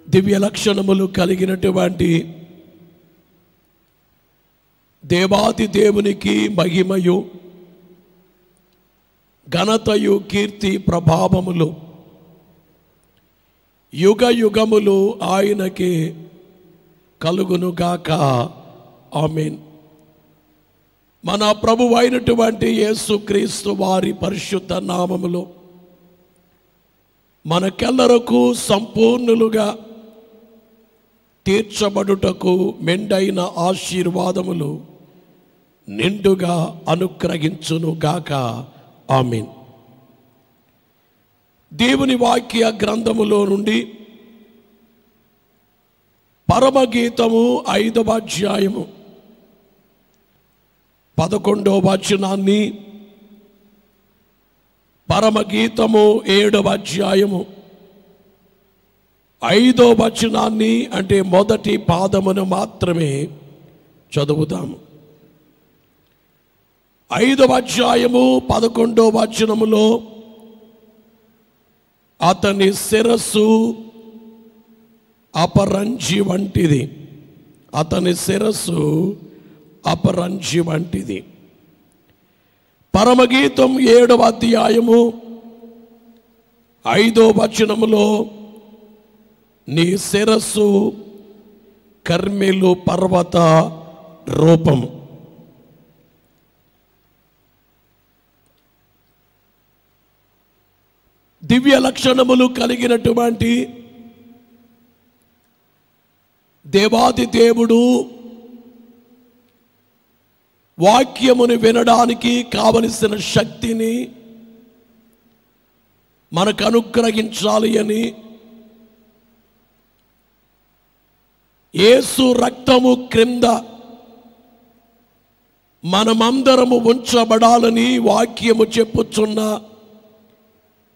దివ్య లక్షణములు కలిగినటువంటి దేవాది దేవునికి మహిమయు ఘనతయు కీర్తి ప్రభావములు యుగ యుగములు ఆయనకి కలుగునుగాక. ఆమేన్. మన ప్రభువు అయినటువంటి యేసుక్రీస్తు వారి పరిశుద్ధ నామములో మనకెల్లరకు సంపూర్ణులుగా తీర్చబడుటకు మెండైన ఆశీర్వాదములు నిండుగా అనుగ్రహించునుగాక. ఆమేన్. దేవుని వాక్య గ్రంథములో నుండి పరమగీతము 5వ అధ్యాయము 11వ వచనాన్ని, పరమగీతము 7వ అధ్యాయము 5వ వచనాన్ని అంటే మొదటి పాదమును మాత్రమే చదువుతాము. 5వ అధ్యాయము 11వ వచనములో అతని శిరస్సు అపరంజి వంటిది, అతని శిరస్సు అపరంజి వంటిది. పరమగీతం 7వ అధ్యాయము 5వ వచనములో నీ శిరస్సు కర్మెలు పర్వత రూపం. దివ్య లక్షణములు కలిగినటువంటి దేవాది దేవుడు వాక్యమును వినడానికి కావలసిన శక్తిని మనకు అనుగ్రహించాలి అని యేసు రక్తము క్రింద మనమందరము ఉంచబడాలని వాక్యము చెప్పుచున్న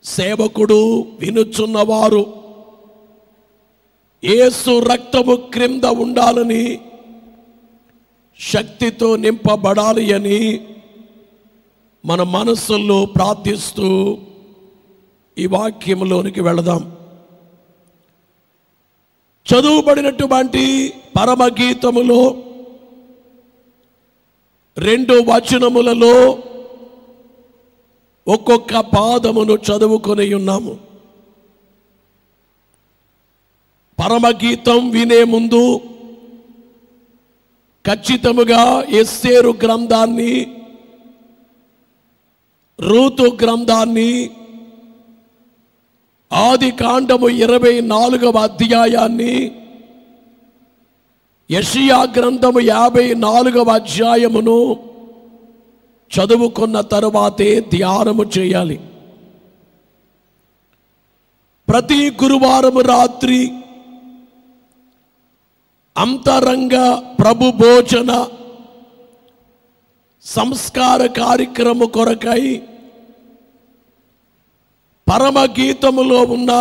సేవకుడు, వినుచున్నవారు యేసు రక్తము క్రింద ఉండాలని, శక్తితో నింపబడాలి అని మన మనసుల్లో ప్రార్థిస్తూ ఈ వాక్యంలోనికి వెళదాం. చదువుబడినటువంటి పరమగీతములో 2 వచనములలో ఒక్కొక్క పాదమును చదువుకొని ఉన్నాము. పరమగీతం వినే ముందు ఖచ్చితముగా ఎస్తేరు గ్రంథాన్ని, రూతు గ్రంథాన్ని, ఆది కాండము 24వ అధ్యాయాన్ని, యెషయా గ్రంథము 54వ అధ్యాయమును చదువుకున్న తరువాతే ధ్యానము చేయాలి. ప్రతి గురువారము రాత్రి అంతరంగ ప్రభు భోజన సంస్కార కార్యక్రమము కొరకై పరమగీతములో ఉన్న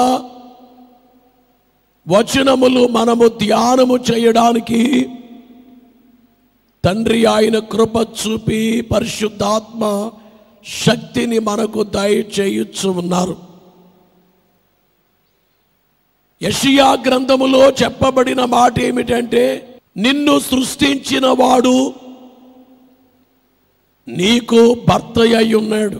వచనములు మనము ధ్యానము చేయడానికి తండ్రి ఆయన కృప చూపి పరిశుద్ధాత్మ శక్తిని మనకు దయచేయుచు ఉన్నారు. యెషయా గ్రంథములో చెప్పబడిన మాట ఏమిటంటే, నిన్ను సృష్టించిన వాడు నీకు భర్త అయి ఉన్నాడు.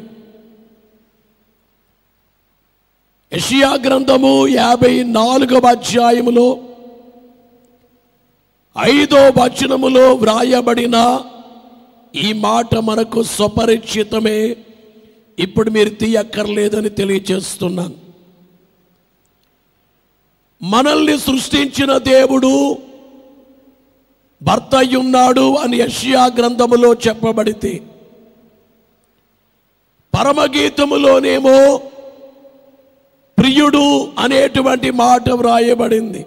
యెషయా గ్రంథము 54వ అధ్యాయములో 5వ వచనములో వ్రాయబడిన ఈ మాట మనకు సుపరిచితమే. ఇప్పుడు మీరు తీయక్కర్లేదని తెలియజేస్తున్నాను. మనల్ని సృష్టించిన దేవుడు భర్త అయ్యున్నాడు అని యెషయా గ్రంథములో చెప్పబడితే, పరమగీతములోనేమో ప్రియుడు అనేటువంటి మాట వ్రాయబడింది.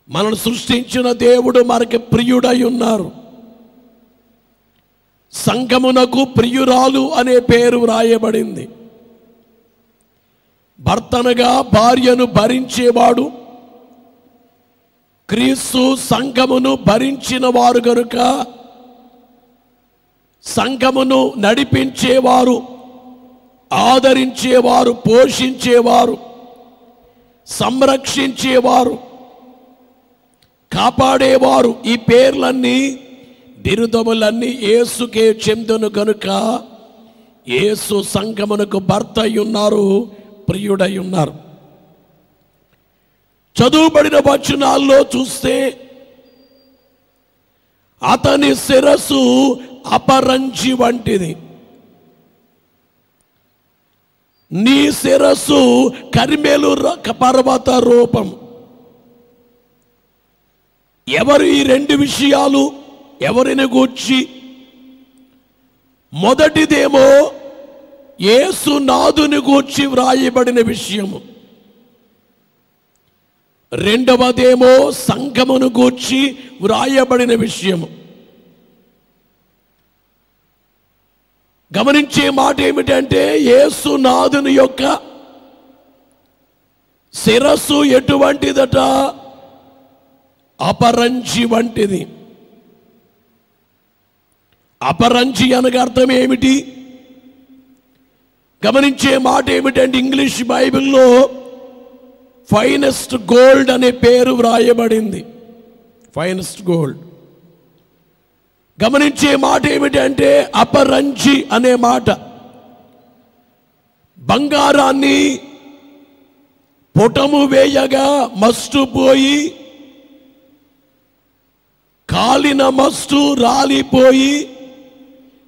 మనల్ని సృష్టించిన దేవుడు మనకి ప్రియుడై ఉన్నారు. సంఘమునకు ప్రియురాలు అనే పేరు వ్రాయబడింది. భర్తనగా భార్యను భరించేవాడు, క్రీస్తు సంఘమును భరించిన వారు గనుక సంఘమును నడిపించేవారు, ఆదరించేవారు, పోషించేవారు, సంరక్షించేవారు, కాపాడేవారు, ఈ పేర్లన్నీ బిరుదములన్నీ యేసుకే చెందును కనుక యేసు సంఘమునకు భర్త అయి ఉన్నారు, ప్రియుడై ఉన్నారు. చదువుబడిన వచనాల్లో చూస్తే అతని శిరస్సు అపరంజి వంటిది, నీ శిరస్సు కర్మెలు పర్వత రూపం. ఎవరు ఈ రెండు విషయాలు ఎవరిని గూర్చి? మొదటిదేమో యేసునాథుని గూర్చి వ్రాయబడిన విషయము, రెండవదేమో సంఘమును గూర్చి వ్రాయబడిన విషయము. గమనించే మాట ఏమిటంటే యేసునాథుని యొక్క శిరస్సు ఎటువంటిదట? అపరంజి వంటిది. అపరంజి అనగా అర్థం ఏమిటి? గమనించే మాట ఏమిటంటే ఇంగ్లీష్ బైబిల్లో ఫైనెస్ట్ గోల్డ్ అనే పేరు వ్రాయబడింది. Finest gold. గమనించే మాట ఏమిటంటే అపరంజి అనే మాట బంగారాన్ని పుటము వేయగా మస్టు పోయి, కాలిన మస్టు రాలిపోయి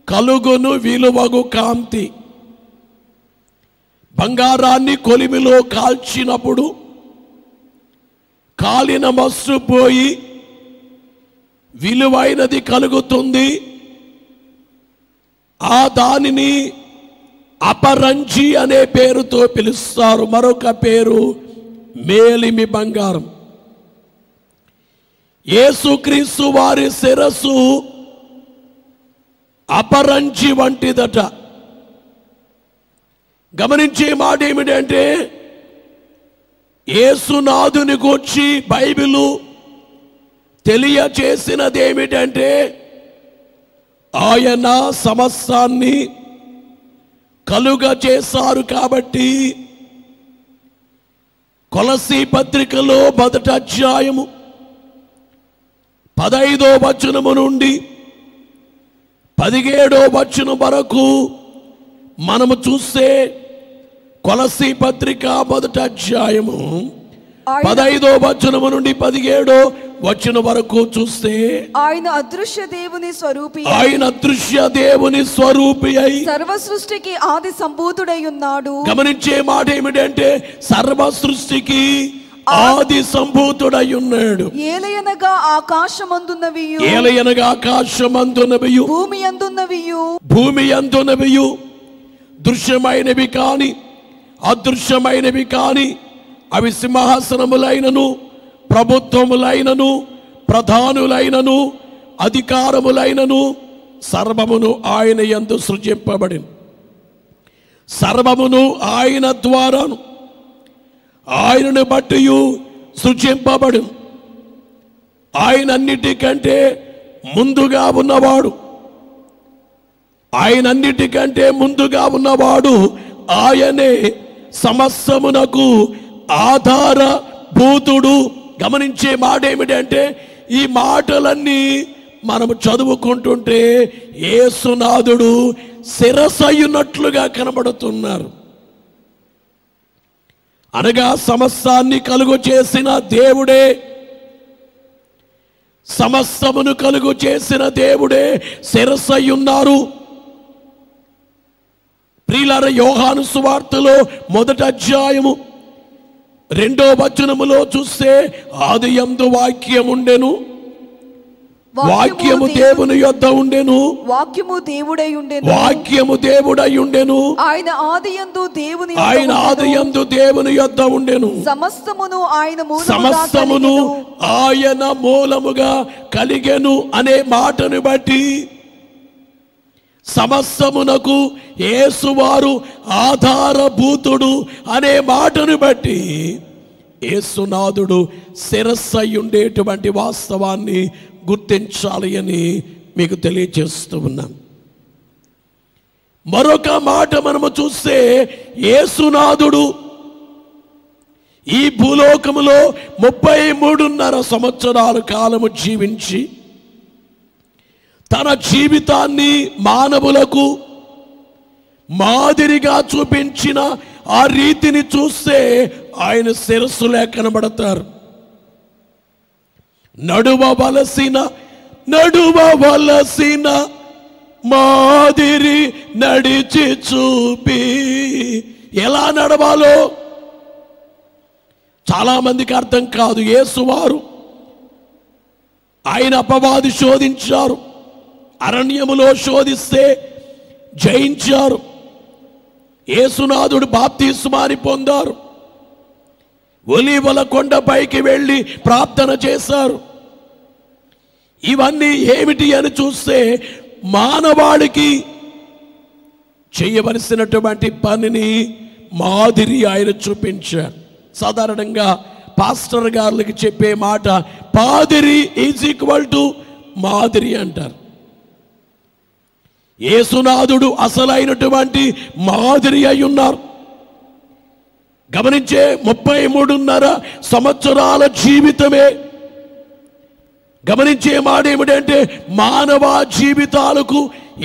కలుగును విలువగు కాంతి. బంగారాన్ని కొలిమిలో కాల్చినప్పుడు కాలిన మస్సు పోయి విలువైనది కలుగుతుంది. ఆ దానిని అపరంజి అనే పేరుతో పిలుస్తారు. మరొక పేరు మేలిమి బంగారం. యేసుక్రీస్తు వారి శిరస్సు అపరంజి వంటిదట. గమనించే మాట ఏమిటంటే యేసునాథుని గూర్చి బైబిలు తెలియచేసినది ఏమిటంటే ఆయన సమస్తాన్ని కలుగ చేశారు. కాబట్టి కొలసీ పత్రికలో 1వ అధ్యాయము 15వ వచనము నుండి 17వ వచనం వరకు మనము చూస్తే కొలసీ పత్రిక 1వ అధ్యాయము 15వ వచనము నుండి 17వ వచనం వరకు చూస్తే ఆయన అదృశ్య దేవుని స్వరూపి, ఆయన అదృశ్య దేవుని స్వరూపి అయి సర్వ సృష్టికి ఆది సంభూతుడై ఉన్నాడు. గమనించే మాట ఏమిటంటే సర్వ సృష్టికి ఆది సంభూతుడై ఉన్నాడు. ఏలయనగా ఆకాశమందున్నవియు, ఏలయనగా ఆకాశమందున్నవియు, భూమి అందున్నవియు, భూమి అందున్నవియు, దృశ్యమైనవి కాని అదృశ్యమైనవి కాని అవి సింహాసనములైనను ప్రభుత్వములైనను ప్రధానులైనను అధికారములైనను సర్వమును ఆయన యందు సృజింపబడిన. సర్వమును ఆయన ద్వారాను ఆయనను బట్టి సృజింపబడు. ఆయన అన్నిటికంటే ముందుగా ఉన్నవాడు. ఆయన అన్నిటికంటే ముందుగా ఉన్నవాడు. ఆయనే సమస్తమునకు ఆధారభూతుడు. గమనించే మాట ఏమిటంటే ఈ మాటలన్నీ మనము చదువుకుంటుంటే యేసునాథుడు శిరసయ్యున్నట్లుగా కనబడుతున్నారు. అనగా సమస్తాన్ని కలుగు చేసిన దేవుడే, సమస్తమును కలుగు చేసిన దేవుడే శిరసయ్యున్నారు. ప్రియులారా, యోహాను సువార్తలో 1వ అధ్యాయము 2వ వచనములో చూస్తే ఆదియందు వాక్యం ఉండెను, వాక్యము దేవుని యొద్ద ఉండెను, వాక్యము దేవుడై ఉండెను, వాక్యము దేవుడై ఉండెను, ఆయన ఆదియందు దేవుని యొద్ద ఉండెను, సమస్తమును ఆయన మూలముగా కలిగెను అనే మాటను బట్టి సమస్తమునకు యేసువారు ఆధారభూతుడు అనే మాటను బట్టి యేసునాథుడు శిరస్సై ఉండేటువంటి వాస్తవాన్ని గుర్తించాలి అని మీకు తెలియజేస్తూ ఉన్నాను. మరొక మాట మనము చూస్తే యేసునాథుడు ఈ భూలోకములో 33.5 సంవత్సరాల కాలము జీవించి తన జీవితాన్ని మానవులకు మాదిరిగా చూపించిన ఆ రీతిని చూస్తే ఆయన శిరస్సులే కనబడతారు. నడువవలసిన మాదిరి నడిచి చూపి. ఎలా నడవాలో చాలా మందికి అర్థం కాదు. యేసువారు ఆయన అపవాది శోధించారు, అరణ్యములో శోధిస్తే జయించారు. యేసునాథుడు బాప్తిస్మాని పొందారు, ఒలీవల కొండపైకి వెళ్ళి ప్రార్థన చేశారు. ఇవన్నీ ఏమిటి అని చూస్తే మానవాళికి చేయవలసినటువంటి పనిని మాదిరి ఆయన చూపించారు. సాధారణంగా పాస్టర్ గారికి చెప్పే మాట పాదిరి ఈజ్ ఈక్వల్ టు మాదిరి అంటారు. యేసునాథుడు అసలైనటువంటి మాదిరి అయి ఉన్నారు. గమనించే 33.5 సంవత్సరాల జీవితమే. గమనించే మాట ఏమిటంటే మానవ జీవితాలకు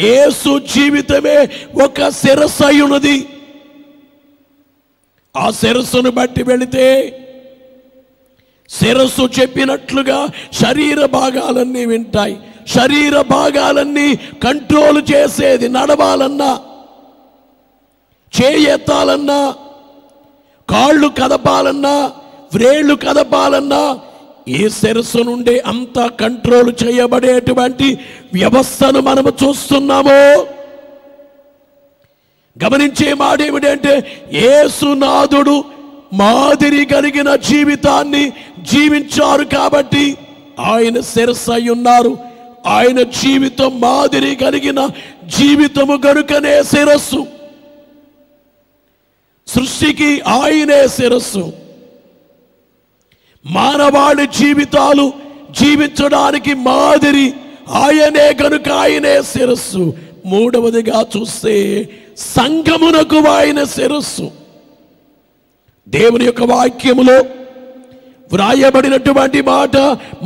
యేసు జీవితమే ఒక శిరస్సు అయి ఉన్నది. ఆ శిరస్సును బట్టి వెళితే శిరస్సు చెప్పినట్లుగా శరీర భాగాలన్నీ వింటాయి. శరీర భాగాలన్నీ కంట్రోల్ చేసేది, నడవాలన్నా, చేయెత్తాలన్నా, కాళ్ళు కదపాలన్నా, వ్రేళ్ళు కదపాలన్నా ఈ శిరస్సు నుండి అంతా కంట్రోల్ చేయబడేటువంటి వ్యవస్థను మనము చూస్తున్నాము. గమనించే మాట ఏమిటంటే యేసునాథుడు మాదిరి కలిగిన జీవితాన్ని జీవించారు కాబట్టి ఆయన శిరస్సు అయి ఉన్నారు. ఆయన జీవితం మాదిరి కలిగిన జీవితము గనుకనే శిరస్సు. సృష్టికి ఆయనే శిరస్సు. మానవాళి జీవితాలు జీవించడానికి మాదిరి ఆయనే గనుక ఆయనే శిరస్సు. మూడవదిగా చూస్తే సంఘమునకు ఆయన శిరస్సు. దేవుని యొక్క వాక్యములో వ్రాయబడినటువంటి మాట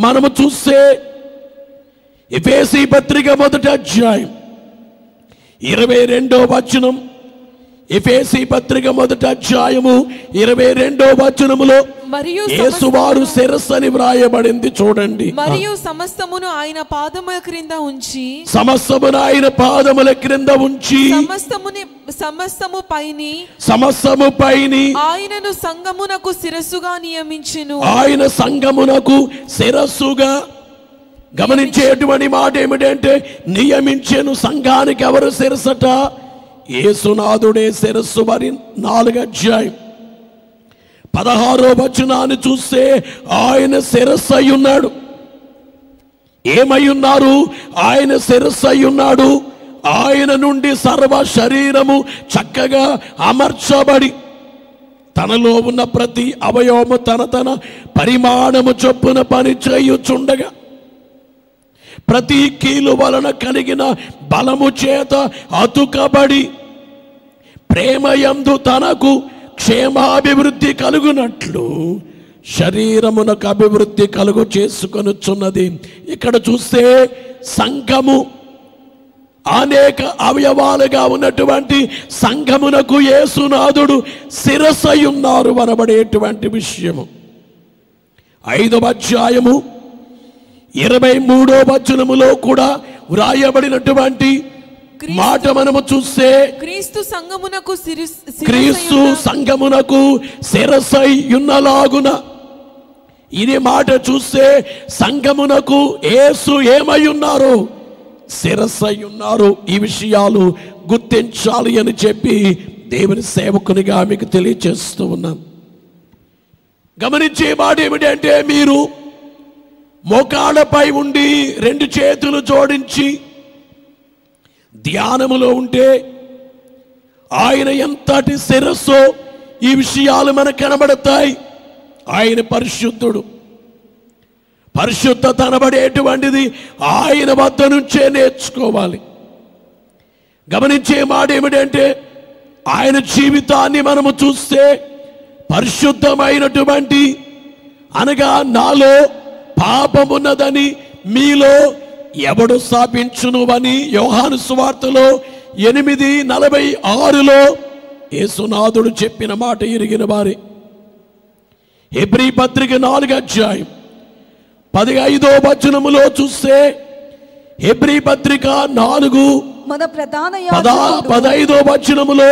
మనము చూస్తే ఎఫెసీ పత్రిక 1వ అధ్యాయం 22వ వచనం. ఎఫెసీ పత్రిక 1వ అధ్యాయము 22వ వచనములో యేసువారు శిరస్సు అని వ్రాయబడింది. చూడండి. మరియు సమస్తమును ఆయన పాదముల క్రింద ఉంచి, సమస్తమును ఆయన పాదముల క్రింద ఉంచి, సమస్తము పైని ఆయనను సంఘమునకు శిరస్సుగా నియమించెను. ఆయన సంఘమునకు శిరస్సుగా. గమనించేటువంటి మాట ఏమిటంటే నియమించెను. సంఘానికి ఎవరు శిరస్సట? యేసునాథుడే శిరస్సు. మరి 4వ అధ్యాయం 16వ వచనాన్ని చూస్తే ఆయన శిరస్సు అయి ఉన్నాడు. ఏమై ఉన్నారు? ఆయన శిరస్సు అయి ఉన్నాడు. ఆయన నుండి సర్వ శరీరము చక్కగా అమర్చబడి తనలో ఉన్న ప్రతి అవయవము తన పరిమాణము చొప్పున పని చేయుచుండగా ప్రతి కీలు వలన కలిగిన బలము చేత అతుకబడి ప్రేమయందు తనకు క్షేమాభివృద్ధి కలుగునట్లు శరీరమునకు అభివృద్ధి కలుగు చేసుకొనుచున్నది. ఇక్కడ చూస్తే సంఘము అనేక అవయవాలుగా ఉన్నటువంటి సంఘమునకు యేసునాథుడు శిరస్సు అయి ఉన్నారు అనబడేటువంటి విషయము. 5వ అధ్యాయము 23వ వచనములో కూడా వ్రాయబడినటువంటి మాట మనము చూస్తే క్రీస్తు సంఘమునకు శిరస్సై ఉన్నలాగున. ఇది మాట చూస్తే సంఘమునకు యేసు ఏమై ఉన్నారు? శిరస్సై ఉన్నారు. ఈ విషయాలు గుర్తించాలి అని చెప్పి దేవుని సేవకునిగా మీకు తెలియజేస్తూ ఉన్నాను. గమనించే మాట ఏమిటంటే మీరు మోకాళ్ళపై ఉండి 2 చేతులు జోడించి ధ్యానములో ఉంటే ఆయన ఎంతటి శిరస్సో ఈ విషయాలు మనకు కనబడతాయి. ఆయన పరిశుద్ధుడు. పరిశుద్ధత అనబడేటువంటిది ఆయన వద్ద నుంచే నేర్చుకోవాలి. గమనించే మాట ఏమిటంటే ఆయన జీవితాన్ని మనము చూస్తే పరిశుద్ధమైనటువంటి అనగా నాలో పాపమున్నదని మీలో ఎవడు స్థాపించును అని యోహాను సువార్తలో 8:46 యేసునాథుడు చెప్పిన మాట ఎరిగిన వారే. హెబ్రీ పత్రిక 4:15 చూస్తే హెబ్రీ పత్రిక 4 మన ప్రధాన 15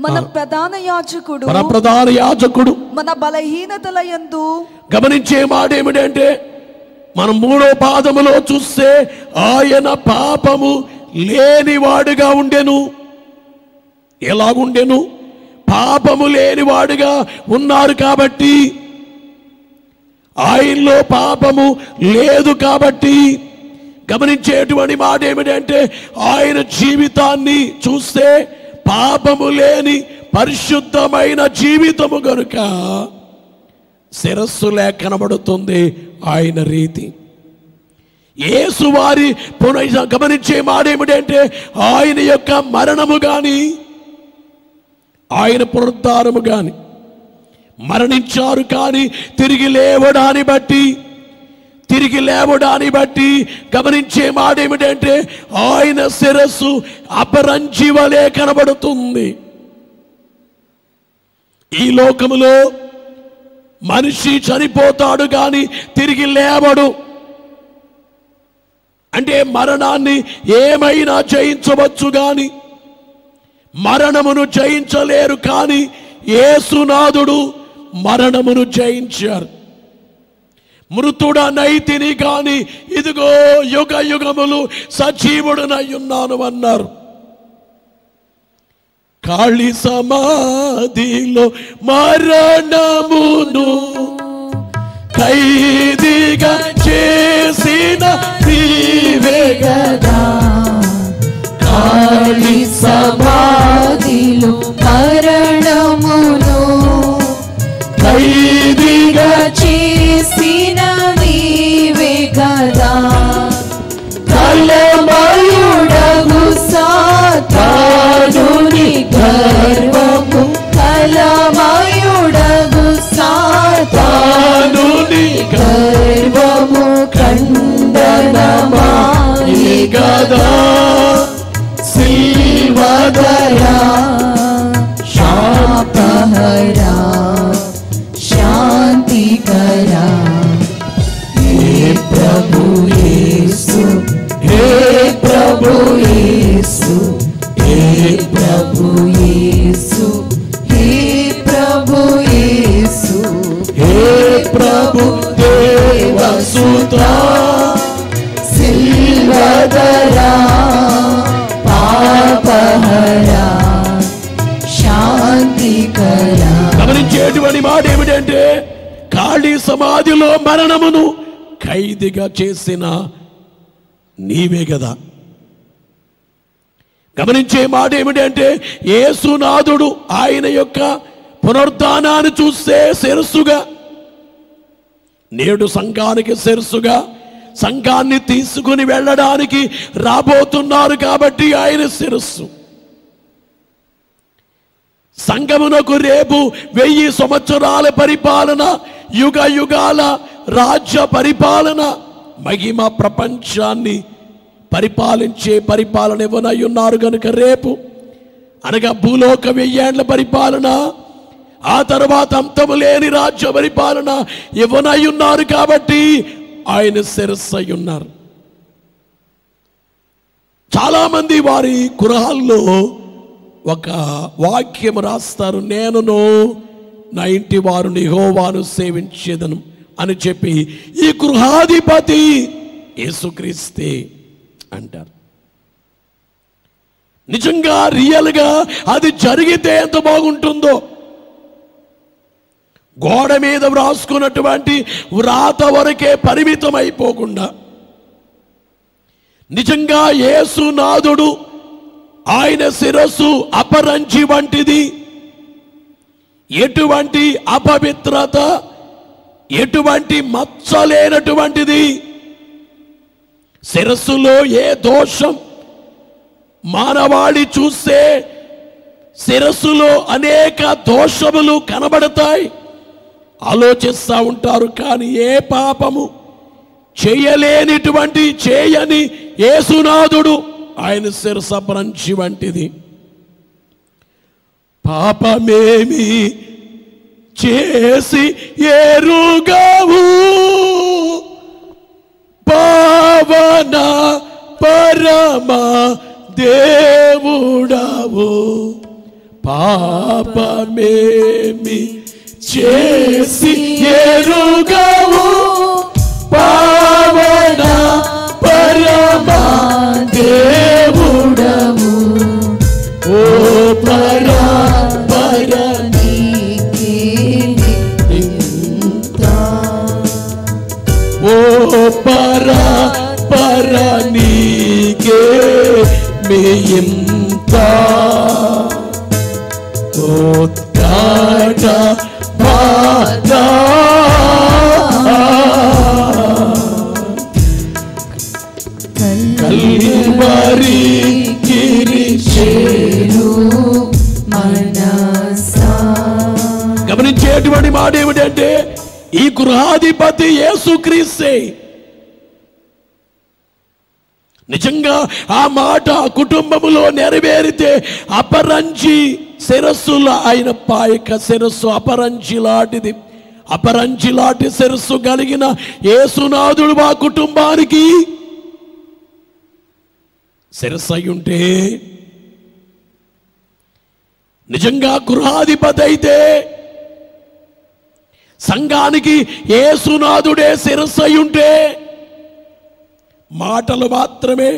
మన ప్రధాన యాజకుడు మన బలహీనతల యందు గమనించే మాట ఏమిటంటే మనం 3వ పాదములో చూస్తే ఆయన పాపము లేనివాడుగా ఉండెను. ఎలాగుండెను? పాపము లేనివాడుగా ఉన్నారు కాబట్టి, ఆయనలో పాపము లేదు కాబట్టి. గమనించేటువంటి మాట ఏమిటంటే ఆయన జీవితాన్ని చూస్తే పాపము లేని పరిశుద్ధమైన జీవితము గనుక శిరస్సులే కనబడుతుంది ఆయన రీతి. యేసు వారి గమనించే మాట ఏమిటంటే ఆయన యొక్క మరణము గాని ఆయన పునరుద్ధారము గాని, మరణించారు కానీ తిరిగి లేవడాన్ని బట్టి గమనించే మాట ఏమిటంటే ఆయన శిరస్సు అపరంజి వలె కనబడుతుంది. ఈ లోకములో మనిషి చనిపోతాడు కానీ తిరిగి లేవడు. అంటే మరణాన్ని ఏమైనా జయించవచ్చు కానీ మరణమును జయించలేరు. కానీ యేసునాథుడు మరణమును జయించారు. మృతుడనైతిని కానీ ఇదిగో యుగ యుగములు సజీవుడనై ఉన్నాను అన్నారు. ఖాళీ సమాధిలో మరణమును ఖైదీగా చేసిన నీవే గదా. ఖాళీ సమాధిలో మరణమును ఖైదీగా చేసిన నీవే గదా. కలమయుడగు సాతానుని గర్వము కలమయుడగు సాతానుని గర్వము ఖండనమాయి గదా. శివదయా శాపహరా శాంతికరా హే ప్రభు యేసు, హే ప్రభు యేసు, హే ప్రభు యేసు, హే ప్రభు యేసు, హే ప్రభు దేవసుతా సిల్వదరా పాపహరా శాంతికరా. గమనించేటువంటి మాట ఏమిటంటే ఖాళీ సమాధిలో మరణమును ఖైదీగా చేసిన నీవే కదా. గమనించే మాట ఏమిటంటే యేసునాథుడు ఆయన యొక్క పునరుద్ధానాన్ని చూస్తే శిరస్సుగా, నేడు సంఘానికి శిరస్సుగా సంఘాన్ని తీసుకుని వెళ్ళడానికి రాబోతున్నారు కాబట్టి ఆయన శిరస్సు. సంఘమునకు రేపు 1000 సంవత్సరాల పరిపాలన, యుగ యుగాల రాజ్య పరిపాలన, మహిమ ప్రపంచాన్ని పరిపాలించే పరిపాలన ఇవ్వనై ఉన్నారు కనుక రేపు అనగా భూలోక 1000 ఏండ్ల పరిపాలన, ఆ తర్వాత అంతము లేని రాజ్య పరిపాలన ఇవ్వనై ఉన్నారు కాబట్టి ఆయన శిరస్సు అయి ఉన్నారు. చాలామంది వారి గృహాల్లో ఒక వాక్యం రాస్తారు, నేనును నా ఇంటి వారిని యెహోవాను సేవించేదను అని చెప్పి ఈ గృహాధిపతి యేసుక్రీస్తే అంటారు. నిజంగా రియల్గా అది జరిగితే ఎంత బాగుంటుందో. గోడ మీద వ్రాసుకున్నటువంటి వ్రాత వరకే పరిమితం అయిపోకుండా నిజంగా యేసునాథుడు ఆయన శిరస్సు అపరంజి వంటిది. ఎటువంటి అపవిత్రత, ఎటువంటి మచ్చలేనటువంటిది. శిరస్సులో ఏ దోషం మానవాళి చూస్తే శిరస్సులో అనేక దోషములు కనబడతాయి, ఆలోచిస్తూ ఉంటారు. కానీ ఏ పాపము చేయని యేసునాథుడు ఆయన శిరస అపరంజి వంటిది. పాపమేమి చేసి ఎరుగవు పావన పరమ దేవుడవు, పాపమేమి చేసి ఎరుగవు పావన పరమ దేవుడవు, ఓ పరాపర ఓ పరాపర నీకే మేయింత ఉత్కాట పాద కల్వరి గిరిచేరు మనసా. గమనించేటువంటి మాట ఏమిటంటే ఈ గృహాధిపతి యేసుక్రీస్తే. నిజంగా ఆ మాట కుటుంబములో నెరవేరితే అపరంజి శిరస్సుల ఆయన పాయక శిరస్సు అపరంజి లాంటిది. అపరంజి లాంటి శిరస్సు కలిగిన యేసునాథుడు మా కుటుంబానికి శిరస్సు అయి ఉంటే, నిజంగా గృహాధిపతి అయితే సంఘానికి యేసునాథుడే శిరస్సు అయి ఉంటే, మాటలు మాత్రమే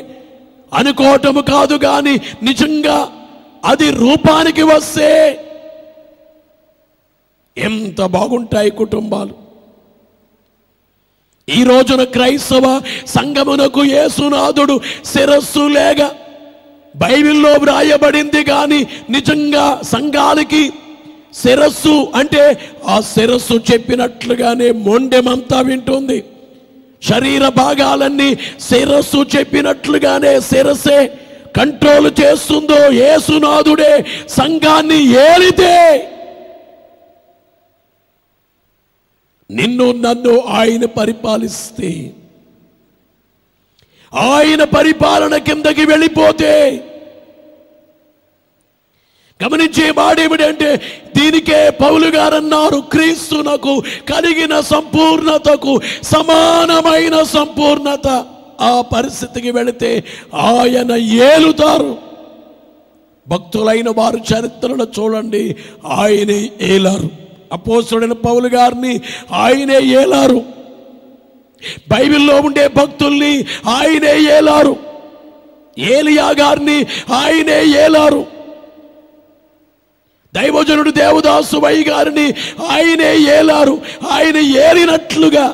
అనుకోవటము కాదు కానీ నిజంగా అది రూపానికి వస్తే ఎంత బాగుంటాయి కుటుంబాలు. ఈ రోజున క్రైస్తవ సంఘమునకు యేసునాథుడు శిరస్సు లేక బైబిల్లో వ్రాయబడింది కానీ నిజంగా సంఘాలకి శిరస్సు అంటే ఆ శిరస్సు చెప్పినట్లుగానే మొండెమంతా వింటుంది. శరీర భాగాలన్నీ శిరస్సు చెప్పినట్లుగానే శిరస్సే కంట్రోల్ చేస్తుందో. యేసునాథుడే సంఘాన్ని ఏలితే నిన్ను నన్ను ఆయన పరిపాలిస్తే, ఆయన పరిపాలన కిందకి వెళ్ళిపోతే, గమనించే మాడేమిటంటే దీనికే పౌలు గారు అన్నారు, క్రీస్తునకు కలిగిన సంపూర్ణతకు సమానమైన సంపూర్ణత. ఆ పరిస్థితికి వెళితే ఆయన ఏలుతారు. భక్తులైన వారు చరిత్రలో చూడండి, ఆయనే ఏలారు. అపోస్తలుడైన పౌలు గారిని ఆయనే ఏలారు. బైబిల్లో ఉండే భక్తుల్ని ఆయనే ఏలారు. ఏలియా గారిని ఆయనే ఏలారు. దైవజనుడు దేవదాసు వై గారిని ఆయనే ఏలారు. ఆయన ఏలినట్లుగా,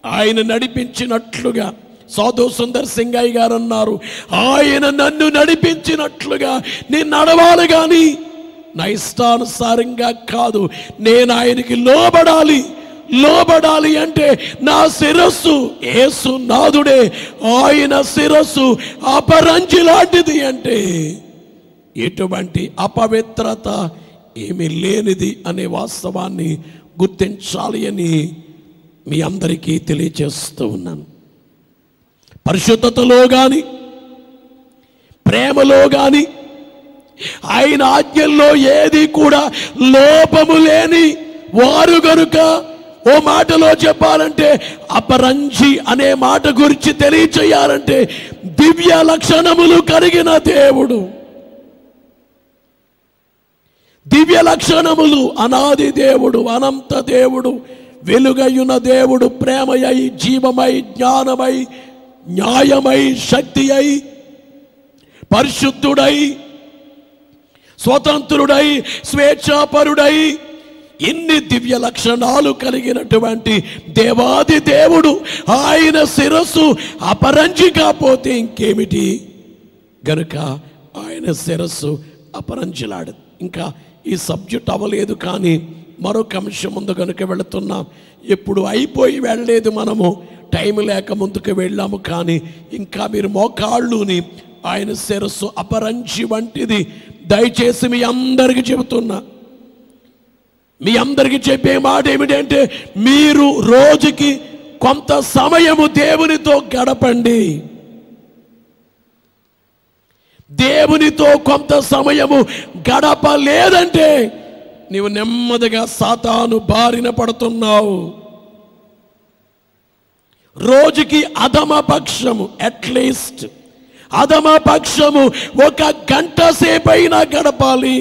ఆయన నడిపించినట్లుగా. సాధు సుందర్ సింగయ్య గారు అన్నారు, ఆయన నన్ను నడిపించినట్లుగా నేను నడవాలి కానీ నా ఇష్టానుసారంగా కాదు, నేను ఆయనకి లోబడాలి అంటే నా శిరస్సు యేసునాథుడే. ఆయన శిరస్సు అపరంజి లాంటిది అంటే ఎటువంటి అపవిత్రత ఏమీ లేనిది అనే వాస్తవాన్ని గుర్తించాలి అని మీ అందరికీ తెలియజేస్తూ ఉన్నాను. పరిశుద్ధతలో కానీ ప్రేమలో కానీ ఆయన ఆజ్ఞల్లో ఏది కూడా లోపము లేని వారు గనుక, ఓ మాటలో చెప్పాలంటే అపరంజి అనే మాట గురించి తెలియచేయాలంటే దివ్య లక్షణములు కలిగిన దేవుడు. దివ్య లక్షణములు, అనాది దేవుడు, అనంత దేవుడు, వెలుగయున దేవుడు, ప్రేమయై, జీవమై, జ్ఞానమై, న్యాయమై, శక్తి అయి, పరిశుద్ధుడై, స్వతంత్రుడై, స్వేచ్ఛాపరుడై, ఇన్ని దివ్య లక్షణాలు కలిగినటువంటి దేవాది దేవుడు. ఆయన శిరస్సు అపరంజి కాకపోతే ఇంకేమిటి గనుక ఆయన శిరస్సు అపరంజిలాడు. ఇంకా ఈ సబ్జెక్ట్ అవ్వలేదు కానీ మరొక అంశం ముందు కనుక వెళుతున్నాం. ఎప్పుడు అయిపోయి వెళ్ళలేదు, మనము టైం లేక ముందుకు వెళ్ళాము. కానీ ఇంకా మీరు మోకాళ్ళుని ఆయన శిరస్సు అపరంజి వంటిది. దయచేసి మీ అందరికీ చెబుతున్నా, మీ అందరికీ చెప్పే మాట ఏమిటంటే, మీరు రోజుకి కొంత సమయము దేవునితో గడపండి. దేవునితో కొంత సమయము గడపలేదంటే నీవు నెమ్మదిగా సాతాను బారిన పడుతున్నావు. రోజుకి అధమ పక్షము, అట్లీస్ట్ అధమ పక్షము 1 గంట సేపైనా గడపాలి.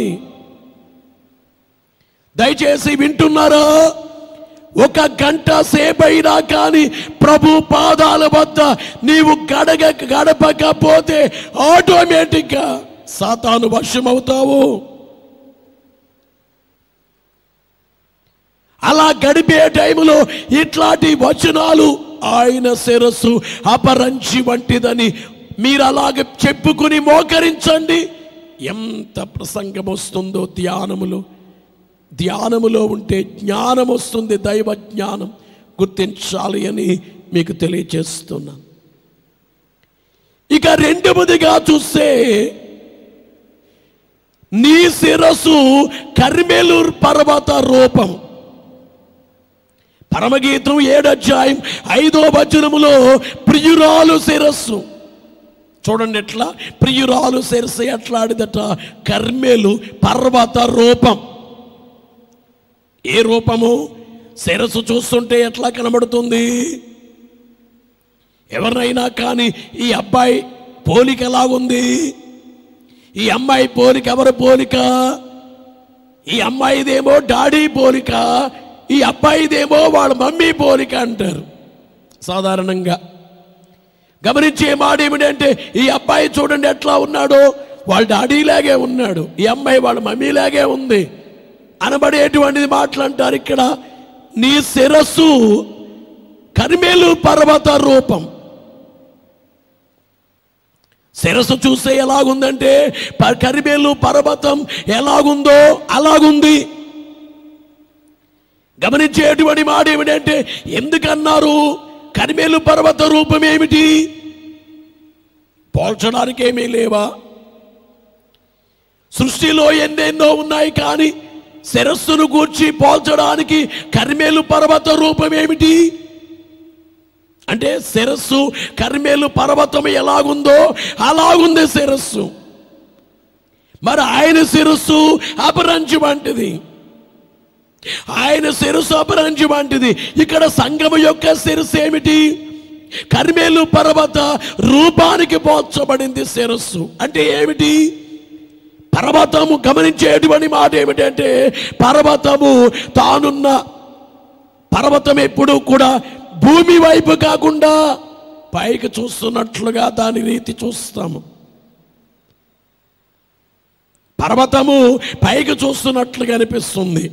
దయచేసి వింటున్నారా? 1 గంట సేపైనా కానీ ప్రభు పాదాల వద్ద నీవు గడపకపోతే ఆటోమేటిక్గా సాతాను వశమవుతావు. అలా గడిపే టైంలో ఇట్లాంటి వచనాలు ఆయన శిరస్సు అపరంచి వంటిదని మీరు అలాగ చెప్పుకుని మోకరించండి. ఎంత ప్రసంగం వస్తుందో ధ్యానములో ఉంటే జ్ఞానం వస్తుంది, దైవ జ్ఞానం గుర్తించాలి అని మీకు తెలియజేస్తున్నాను. ఇక రెండవదిగా చూస్తే, నీ శిరస్సు కర్మెలు పర్వత రూపం. పరమగీతం 7వ అధ్యాయం 5వ వచనములో ప్రియురాలు శిరస్సు చూడండి, ఎట్లా ప్రియురాలు శిరస్సు ఎట్లాడిదట, కర్మెలు పర్వత రూపం. ఏ రూపము? శిరస్సు చూస్తుంటే ఎట్లా కనబడుతుంది? ఎవరినైనా కానీ ఈ అబ్బాయి పోలిక ఎలాగుంది, ఈ అమ్మాయి పోలిక ఎవరి పోలిక? ఈ అమ్మాయిదేమో డాడీ పోలిక, ఈ అబ్బాయిదేమో వాళ్ళ మమ్మీ పోలిక అంటారు సాధారణంగా. గమనించే మాట ఏమిటంటే, ఈ అబ్బాయి చూడండి ఎట్లా ఉన్నాడో, వాళ్ళ డాడీ లాగే ఉన్నాడు, ఈ అమ్మాయి వాళ్ళ మమ్మీ లాగే ఉంది అనబడేటువంటిది మాట్లాంటారు ఇక్కడ. నీ శిరస్సు కర్మెలు పర్వత రూపం. శిరస్సు చూస్తే ఎలాగుందంటే, కర్మెలు పర్వతం ఎలాగుందో అలాగుంది. గమనించేటువంటి మాట ఏమిటంటే, ఎందుకన్నారు కర్మెలు పర్వత రూపం? ఏమిటి? పోల్చడానికి ఏమీ లేవా? సృష్టిలో ఎన్నెన్నో ఉన్నాయి, కానీ శిరస్సును గూర్చి పోల్చడానికి కర్మెలు పర్వత రూపం ఏమిటి అంటే, శిరస్సు కర్మెలు పర్వతం ఎలాగుందో అలాగుంది శిరస్సు. మరి ఆయన శిరస్సు అపరంజి వంటిది, ఆయన శిరస్సు అపరంజి వంటిది. ఇక్కడ సంఘము యొక్క శిరస్సు ఏమిటి? కర్మెలు పర్వత రూపానికి పోల్చబడింది శిరస్సు. అంటే ఏమిటి? పర్వతము. గమనించేటువంటి మాట ఏమిటంటే, పర్వతము తానున్న పర్వతం ఎప్పుడూ కూడా భూమి వైపు కాకుండా పైకి చూస్తున్నట్లుగా దాని రీతి చూస్తాము. పర్వతము పైకి చూస్తున్నట్లుగా అనిపిస్తుంది.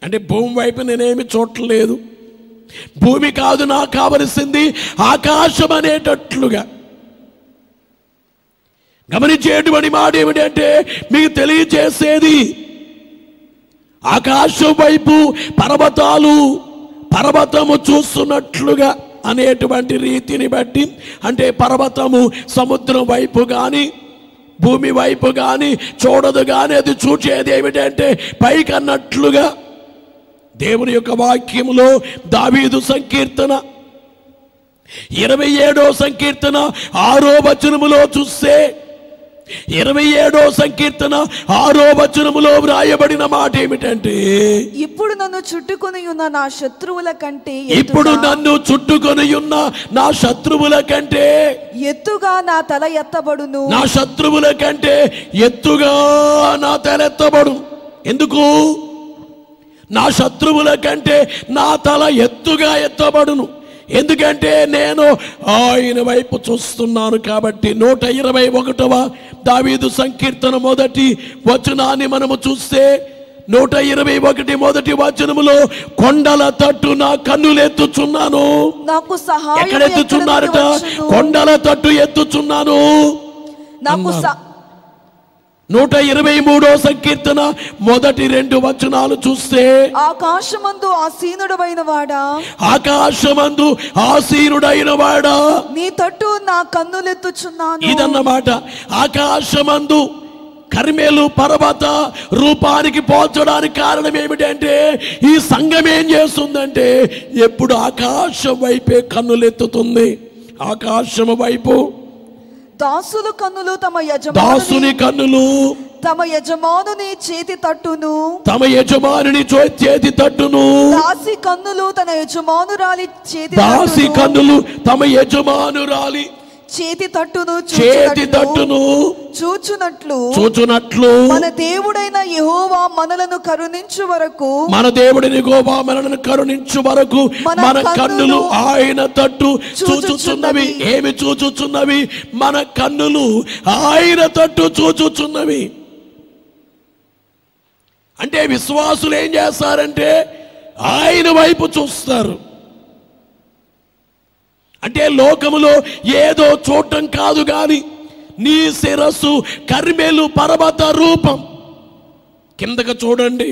అంటే భూమి వైపు నేనేమి చూడలేదు, భూమి కాదు నాకు కావలసింది ఆకాశం అనేటట్లుగా. గమనించేటువంటి మాట ఏమిటంటే, మీకు తెలియజేసేది ఆకాశం వైపు పర్వతము చూస్తున్నట్లుగా అనేటువంటి రీతిని బట్టి, అంటే పర్వతము సముద్రం వైపు కానీ భూమి వైపు కానీ చూడదు, కానీ అది చూచేది ఏమిటంటే పైకి అన్నట్లుగా. దేవుని యొక్క వాక్యములో దావీదు సంకీర్తన 27వ సంకీర్తన 6వ వచనములో చూస్తే, 27వ సంకీర్తన 6వ వచనములో వ్రాయబడిన మాట ఏమిటంటే, ఇప్పుడు నన్ను చుట్టుకొని ఉన్న నా శత్రువుల కంటే ఎత్తుగా నా తల ఎత్తబడును. నా శత్రువుల కంటే ఎత్తుగా నా తల ఎత్తబడు. ఎందుకు? నా శత్రువుల కంటే నా తల ఎత్తుగా ఎత్తబడును. ఎందుకంటే నేను ఆయన వైపు చూస్తున్నాను కాబట్టి. 121వ దావీదు సంకీర్తన 1వ వచనాన్ని మనము చూస్తే, 121 మొదటి వచనములో, కొండల తట్టు నా కన్నులు ఎత్తుచున్నాను. నాకు సహాయం ఎక్కడ ఎత్తుచున్నారట? కొండల తట్టు ఎత్తుచున్నాను. నాకు 123వ సంకీర్తన 1-2 వచనాలు చూస్తే, ఆకాశమందు ఆసీనుడైన కర్మేలు పర్వత రూపానికి పోల్చడానికి కారణం ఏమిటంటే, ఈ సంఘం ఏం చేస్తుందంటే ఎప్పుడు ఆకాశం వైపే కన్నులెత్తుతుంది. ఆకాశం వైపు. దాసులు కన్నులు దాసుని కన్నులు తమ యజమానుని చేతి తట్టును, చేతి తట్టును. దాసి కన్నులు తన యజమానురాలి చేతి తట్టును చూచునట్లు మన దేవుడైన యెహోవా మనలను కరుణించు వరకు మన కన్నులు ఆయన తట్టు చూచుచున్నవి. ఏమి చూచుచున్నవి? మన కన్నులు ఆయన తట్టు చూచుచున్నవి. అంటే విశ్వాసులు ఏం చేస్తారంటే ఆయన వైపు చూస్తారు. అంటే లోకములో ఏదో చూడటం కాదు, కానీ నీ శిరస్సు కర్మేలు పర్వత రూపం. కిందకు చూడండి,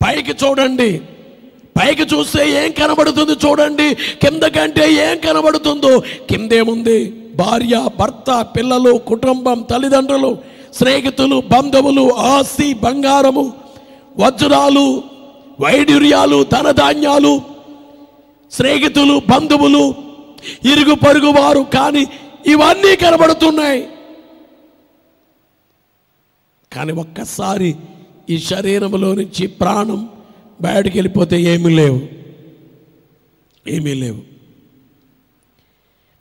పైకి చూడండి. పైకి చూస్తే ఏం కనబడుతుంది చూడండి, కిందకంటే ఏం కనబడుతుందో. కిందేముంది? భార్య, భర్త, పిల్లలు, కుటుంబం, తల్లిదండ్రులు, స్నేహితులు, బంధువులు, ఆస్తి, బంగారము, వజ్రాలు, వైడూర్యాలు, ధనధాన్యాలు, స్నేహితులు, బంధువులు, ఇరుగు పొరుగు వారు. కానీ ఇవన్నీ కనబడుతున్నాయి. కానీ ఒక్కసారి ఈ శరీరంలో నుంచి ప్రాణం బయటికి వెళ్ళిపోతే ఏమీ లేవు.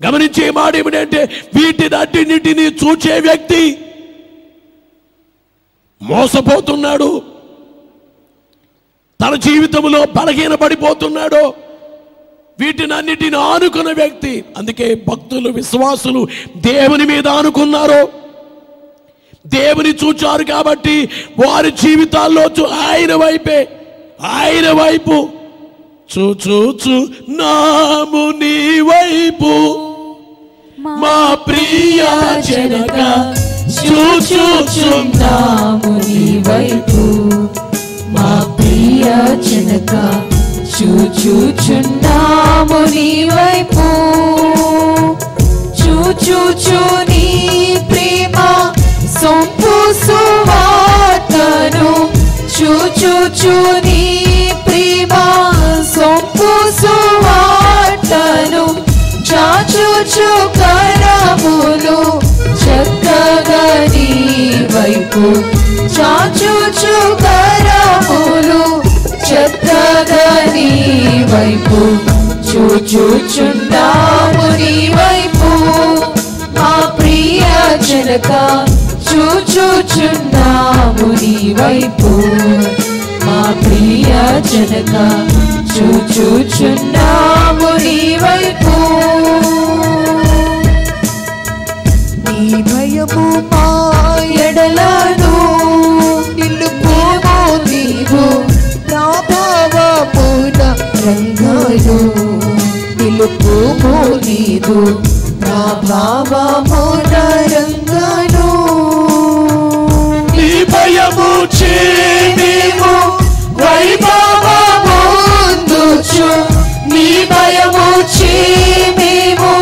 గమనించే మాట ఏమిటంటే, వీటినన్నిటిని చూచే వ్యక్తి మోసపోతున్నాడు, తన జీవితంలో బలహీనపడిపోతున్నాడు. వీటినన్నిటిని ఆనుకున్న వ్యక్తి. అందుకే భక్తులు, విశ్వాసులు దేవుని మీద ఆనుకున్నారు, దేవుని చూచారు. కాబట్టి వారి జీవితాల్లో ఆయన వైపు చూచు నాము నీ వైపు మా ప్రియ జనక చూచుచున్నాము నీ వైపు, మా ప్రియ జనక చూచుచున్నాము నీ వైపు. చూచుచు నీ ప్రేమ సొంపు సువార్తను, చూచుచు నీ ప్రేమ సొంపు సువార్తను, చాచుచు కరములు చక్కగా నీ వైపు, చాచుచు కరములు చక్కగా నీ వైపు. చూచుచున్నాము నీ వైపు, మా ప్రియ జనక చూచుచున్నాము నీ వైపు, మా ప్రియ జనక చూచుచున్నాము నీ వైపు. నీ భయము మా ఎడలను నిలుపుము నీవు, ప్రభావమున రంగను నిలుపుము నీవు, ప్రభావమున రంగను. నీ భయము మేము వైభవముందుచు, నీ భయము మేము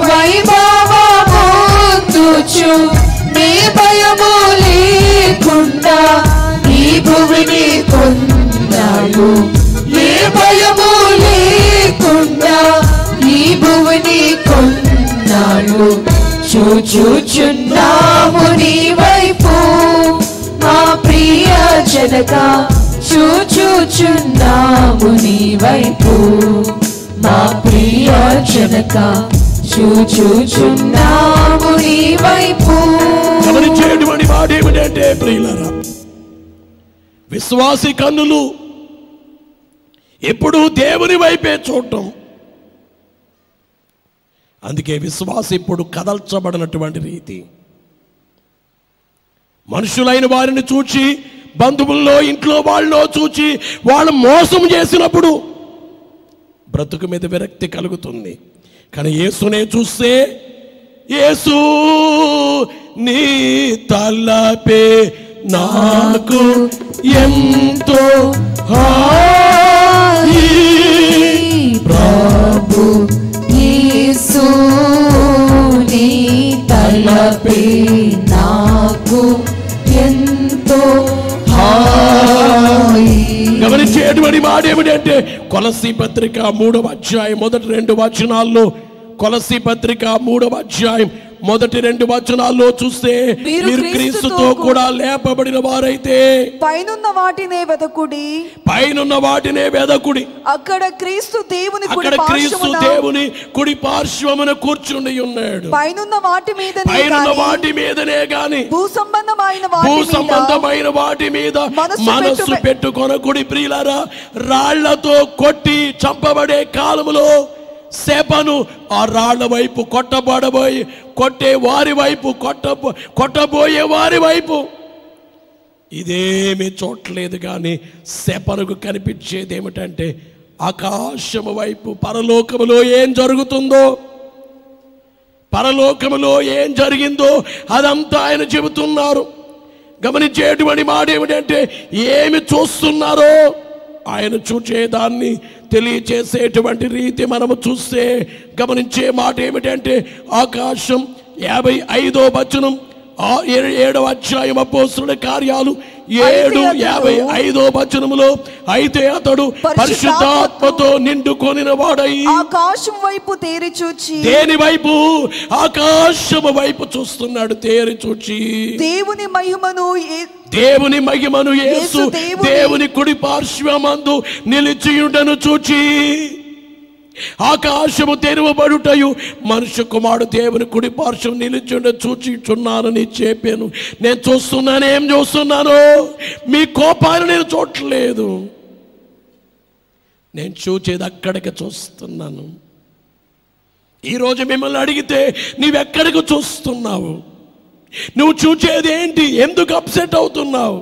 వైభవముందుచు, నీ భయము లేకుండా ఈ భూమిని కొన్నాడు, ఏ భయము లేకుండా ఈ భూమిని కొన్నాడు. చూచుచున్నాము నీ వైపు, మా ప్రియ జనక చూచుచున్నాము నీ వైపు, మా ప్రియ జనక చూచుచున్నాము నీ వైపు. గమనించేటువంటి మాట ఏమిటంటే ప్రియులారా, విశ్వాసి కన్నులు ఎప్పుడూ దేవుని వైపే చూడటం. అందుకే విశ్వాసి ఇప్పుడు కదల్చబడినటువంటి రీతి. మనుషులైన వారిని చూచి, బంధువుల్లో, ఇంట్లో వాళ్ళలో చూచి వాళ్ళు మోసం చేసినప్పుడు బ్రతుకు మీద విరక్తి కలుగుతుంది. కానీ యేసునే చూస్తే, యేసు నీ తలపే నాకు ఎంతో హాయి, ప్రభు యేసు నీ తలపే నాకు గమనించేటువంటి మాట ఏమిటంటే కొలస్సీ పత్రిక 3వ అధ్యాయం మొదటి 2 వచనాల్లో, కొలస్సీ పత్రిక 3వ అధ్యాయం మొదటి 2 వచనాల్లో చూస్తే మీరు క్రీస్తుతో కూడా లేపబడిన వారైతే పైనున్న వాటినే వెదకుడి, పైనున్న వాటినే వెదకుడి. అక్కడ క్రీస్తు దేవుని కుడి పార్శ్వమున కూర్చుని ఉన్నాడు. పైనున్న వాటి మీదనే గాని భూ సంబంధమైన వాటి మీద మనస్సు పెట్టుకొనకుడి. ప్రియులారా, రాళ్లతో కొట్టి చంపబడే కాలములో శేపను ఆ రాళ్ల వైపు కొట్టే వారి వైపు కొట్టబోయే వారి వైపు ఇదేమి చూడలేదు. కానీ శేపనుకు కనిపించేది ఏమిటంటే ఆకాశము వైపు, పరలోకములో ఏం జరుగుతుందో, పరలోకములో ఏం జరిగిందో అదంతా ఆయన చెబుతున్నారు. గమనించేటువంటి మాట ఏమిటంటే ఏమి చూస్తున్నారో ఆయన చూచేదాన్ని తెలియచేసేటువంటి రీతి మనము చూస్తే గమనించే మాట ఏమిటంటే ఆకాశం 55వ వచనం 7వ అధ్యాయం అపోస్తలుల కార్యాలు 7:55 వచనములో, అయితే అతడు పరిశుద్ధాత్మతో నిండుకొనిన వాడై ఆకాశం వైపు తేరి చూచి, దేని వైపు? ఆకాశము వైపు చూస్తున్నాడు. తేరి చూచి దేవుని మహిమను యేసు దేవుని కుడి పార్శ్వమందు నిలిచియుండను చూచి, ఆకాశము తెరవబడుటయు మనుష్య కుమారుడు దేవుని కుడి పార్శ్వం నిలిచుండ చూచిచున్నానని చెప్పాను. నేను చూస్తున్నాను. ఏం చూస్తున్నాను? మీ కోపాన్ని నేను చూడలేదు. నేను చూచేది అక్కడికి చూస్తున్నాను. ఈరోజు మిమ్మల్ని అడిగితే నీవెక్కడికి చూస్తున్నావు? నువ్వు చూచేది ఏంటి? ఎందుకు అప్సెట్ అవుతున్నావు?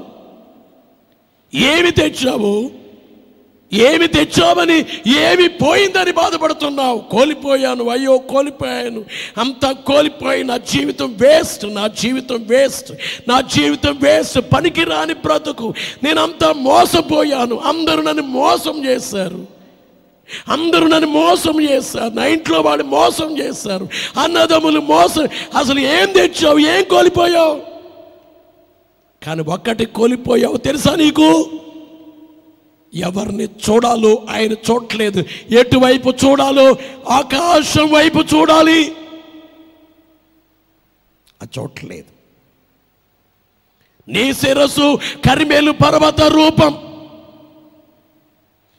ఏమి తెచ్చావు? ఏమి తెచ్చావని, ఏమి పోయిందని బాధపడుతున్నావు? కోల్పోయాను, అయ్యో కోల్పోయాను, అంతా కోల్పోయి నా జీవితం వేస్ట్, నా జీవితం వేస్ట్, పనికిరాని బ్రతుకు, నేనంతా మోసపోయాను, అందరూ నన్ను మోసం చేశారు, నా ఇంట్లో వాళ్ళు మోసం చేశారు, అన్నదమ్ములు మోసం. అసలు ఏం తెచ్చావు? ఏం కోల్పోయావు? కానీ ఒక్కటి కోల్పోయావు తెలుసా నీకు? ఎవరిని చూడాలో ఆయన చూడలేదు. ఎటువైపు చూడాలో? ఆకాశం వైపు చూడాలి. అది చూడలేదు. నీ శిరస్సు కర్మేలు పర్వత రూపం.